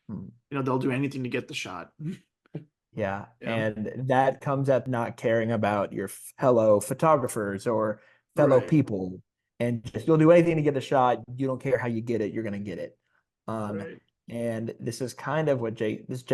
Hmm. they'll do anything to get the shot. Yeah, Yeah. and that comes at not caring about your fellow photographers or fellow Right. people, and just you'll do anything to get a shot. You don't care how you get it, you're gonna get it. Um, Right. and this is kind of what this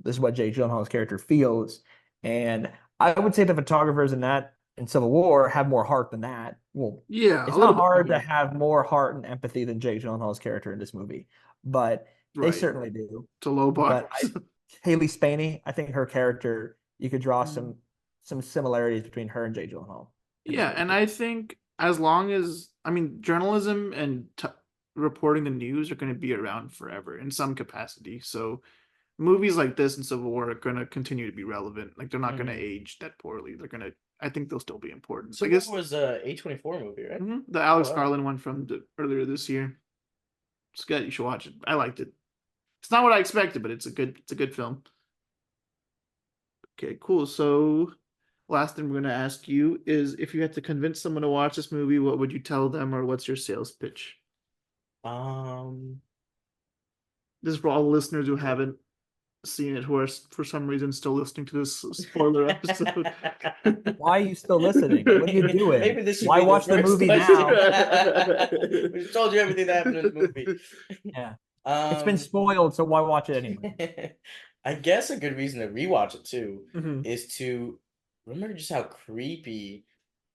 is what Jake Gyllenhaal's character feels, and I would say the photographers in Civil War have more heart than that. Well, Yeah, a it's little not bit hard to more. have more heart and empathy than Jake Gyllenhaal's character in this movie, but they Right. certainly do. It's a low bar. But Haley Spaney, I think her character, you could draw Mm. some similarities between her and Jay Gyllenhaal in that Yeah, and movie. I think as long as I mean journalism and reporting the news are going to be around forever in some capacity. So movies like this and Civil War are going to continue to be relevant. Like they're not going to Mhm. age that poorly. They're going to I think they'll still be important. So I what guess was a A24 movie, right? the Oh Alex wow. Garland one from earlier this year. It's good. You should watch it. I liked it. It's not what I expected, but it's a good film. Okay, cool. So last thing we're going to ask you is if you had to convince someone to watch this movie, what would you tell them or what's your sales pitch? Um, This is for all the listeners who haven't seen it, who are for some reason still listening to this spoiler episode. Why are you still listening? What are you doing? maybe this should Why be the watch the first movie question. now? We just told you everything that happened in the movie. Yeah. It's been Um, spoiled, so why watch it anyway? I guess a good reason to rewatch it too Mhm. is to remember just how creepy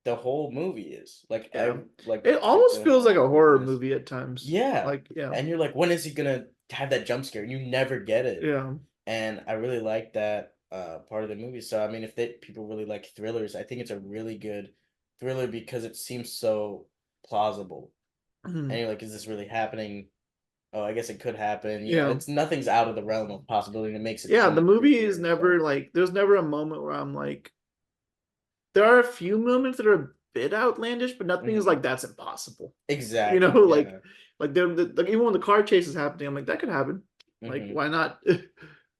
the whole movie is. Like, Yeah. like It almost the feels like a horror creepiness. movie at times. Yeah, Like, yeah. and you're like, when is he gonna have that jump scare? And you never get it. Yeah. And I really like that part of the movie. So I mean, if people really like thrillers, I think it's a really good thriller because it seems so plausible. And Mhm. you're like, is this really happening? Oh, I guess it could happen. Yeah. It's nothing's out of the realm of possibility, and it makes it Yeah, so the much movie is creepier. never like there's never a moment where I'm like there are a few moments that are a bit outlandish, but nothing is like that's impossible. Exactly. Like Yeah. like even when the car chase is happening, I'm like that could happen. Like Hmm. why not?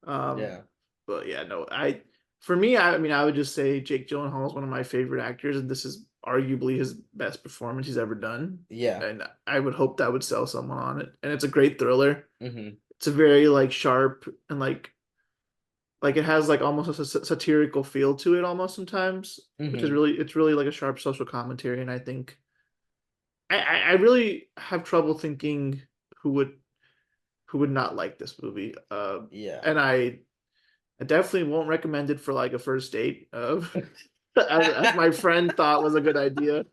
um, Yeah. but yeah, no, for me, I mean, I would just say Jake Gyllenhaal is one of my favorite actors, and this is arguably his best performance he's ever done. Yeah. And I would hope that would sell someone on it. And it's a great thriller. Hmm. It's a very like sharp and like it has like almost a satirical feel to it almost sometimes, which is Hmm. really it's really like a sharp social commentary. And I think I really have trouble thinking who would who would not like this movie. Yeah. And I definitely won't recommend it for like a first date. As my friend thought was a good idea.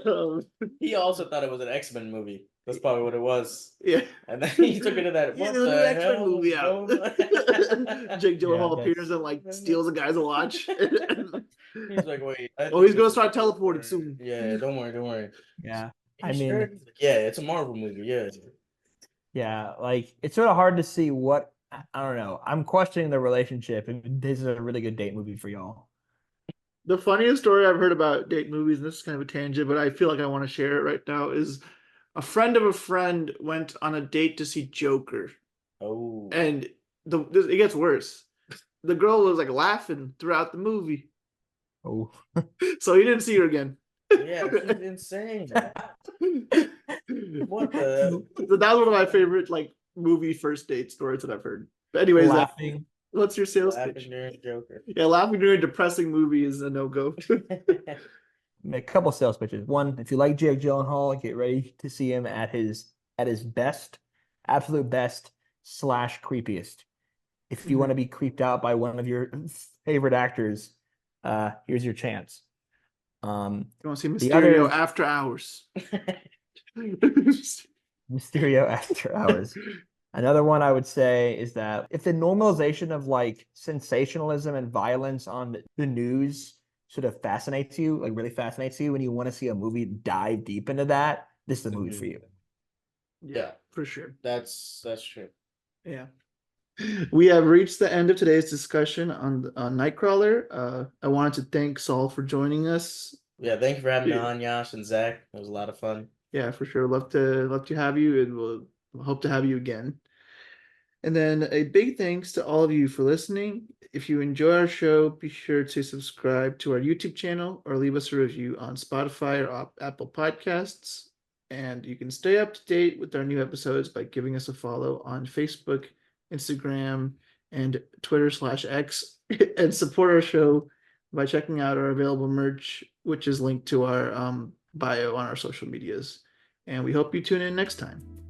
Um, He also thought it was an X-Men movie. That's probably what it was. yeah. And then he took it to that. Yeah, What there's a new the X-Men hell is movie out. going on? Jake Yeah, Gyllenhaal appears that's and like steals a guy's watch. He's like, wait, I Oh, think he's this gonna is a start teleporting Joker. soon. Yeah, don't worry, don't worry. yeah. Are I you sure? mean, He's like, yeah, it's a Marvel movie. Yeah. yeah, like it's sort of hard to see what I don't know. I'm questioning the relationship. If this is a really good date movie for y'all. The funniest story I've heard about date movies, and this is kind of a tangent, but I feel like I want to share it right now, is a friend of a friend went on a date to see Joker, Oh. and it gets worse. The girl was like laughing throughout the movie, Oh. so he didn't see her again. Yeah, she's insane. What the? So that was one of my favorite like movie first date stories that I've heard. But anyways, Laughing. what's your sales pitch? Laughing during Joker. Yeah, laughing during a depressing movie is a no go. A couple sales pitches. One, if you like Jake Gyllenhaal, get ready to see him at his best, absolute best slash creepiest. If you want to be creeped out by one of your favorite actors, here's your chance. You want to see The Mysterio other after hours? Mysterio After Hours. Another one I would say is that if the normalization of like sensationalism and violence on the news sort of fascinates you, like really fascinates you, and you want to see a movie dive deep into that, this is the movie for you. Yeah, for sure. That's true. Yeah. We have reached the end of today's discussion on Nightcrawler. I wanted to thank Saul for joining us. Yeah, thank you for having me on, Yash and Zach. It was a lot of fun. Yeah, for sure. Love to have you, and we'll hope to have you again. And then a big thanks to all of you for listening. If you enjoy our show, be sure to subscribe to our YouTube channel or leave us a review on Spotify or Apple Podcasts. And you can stay up to date with our new episodes by giving us a follow on Facebook, Instagram, and Twitter/X, and support our show by checking out our available merch, which is linked to our bio on our social medias. And we hope you tune in next time.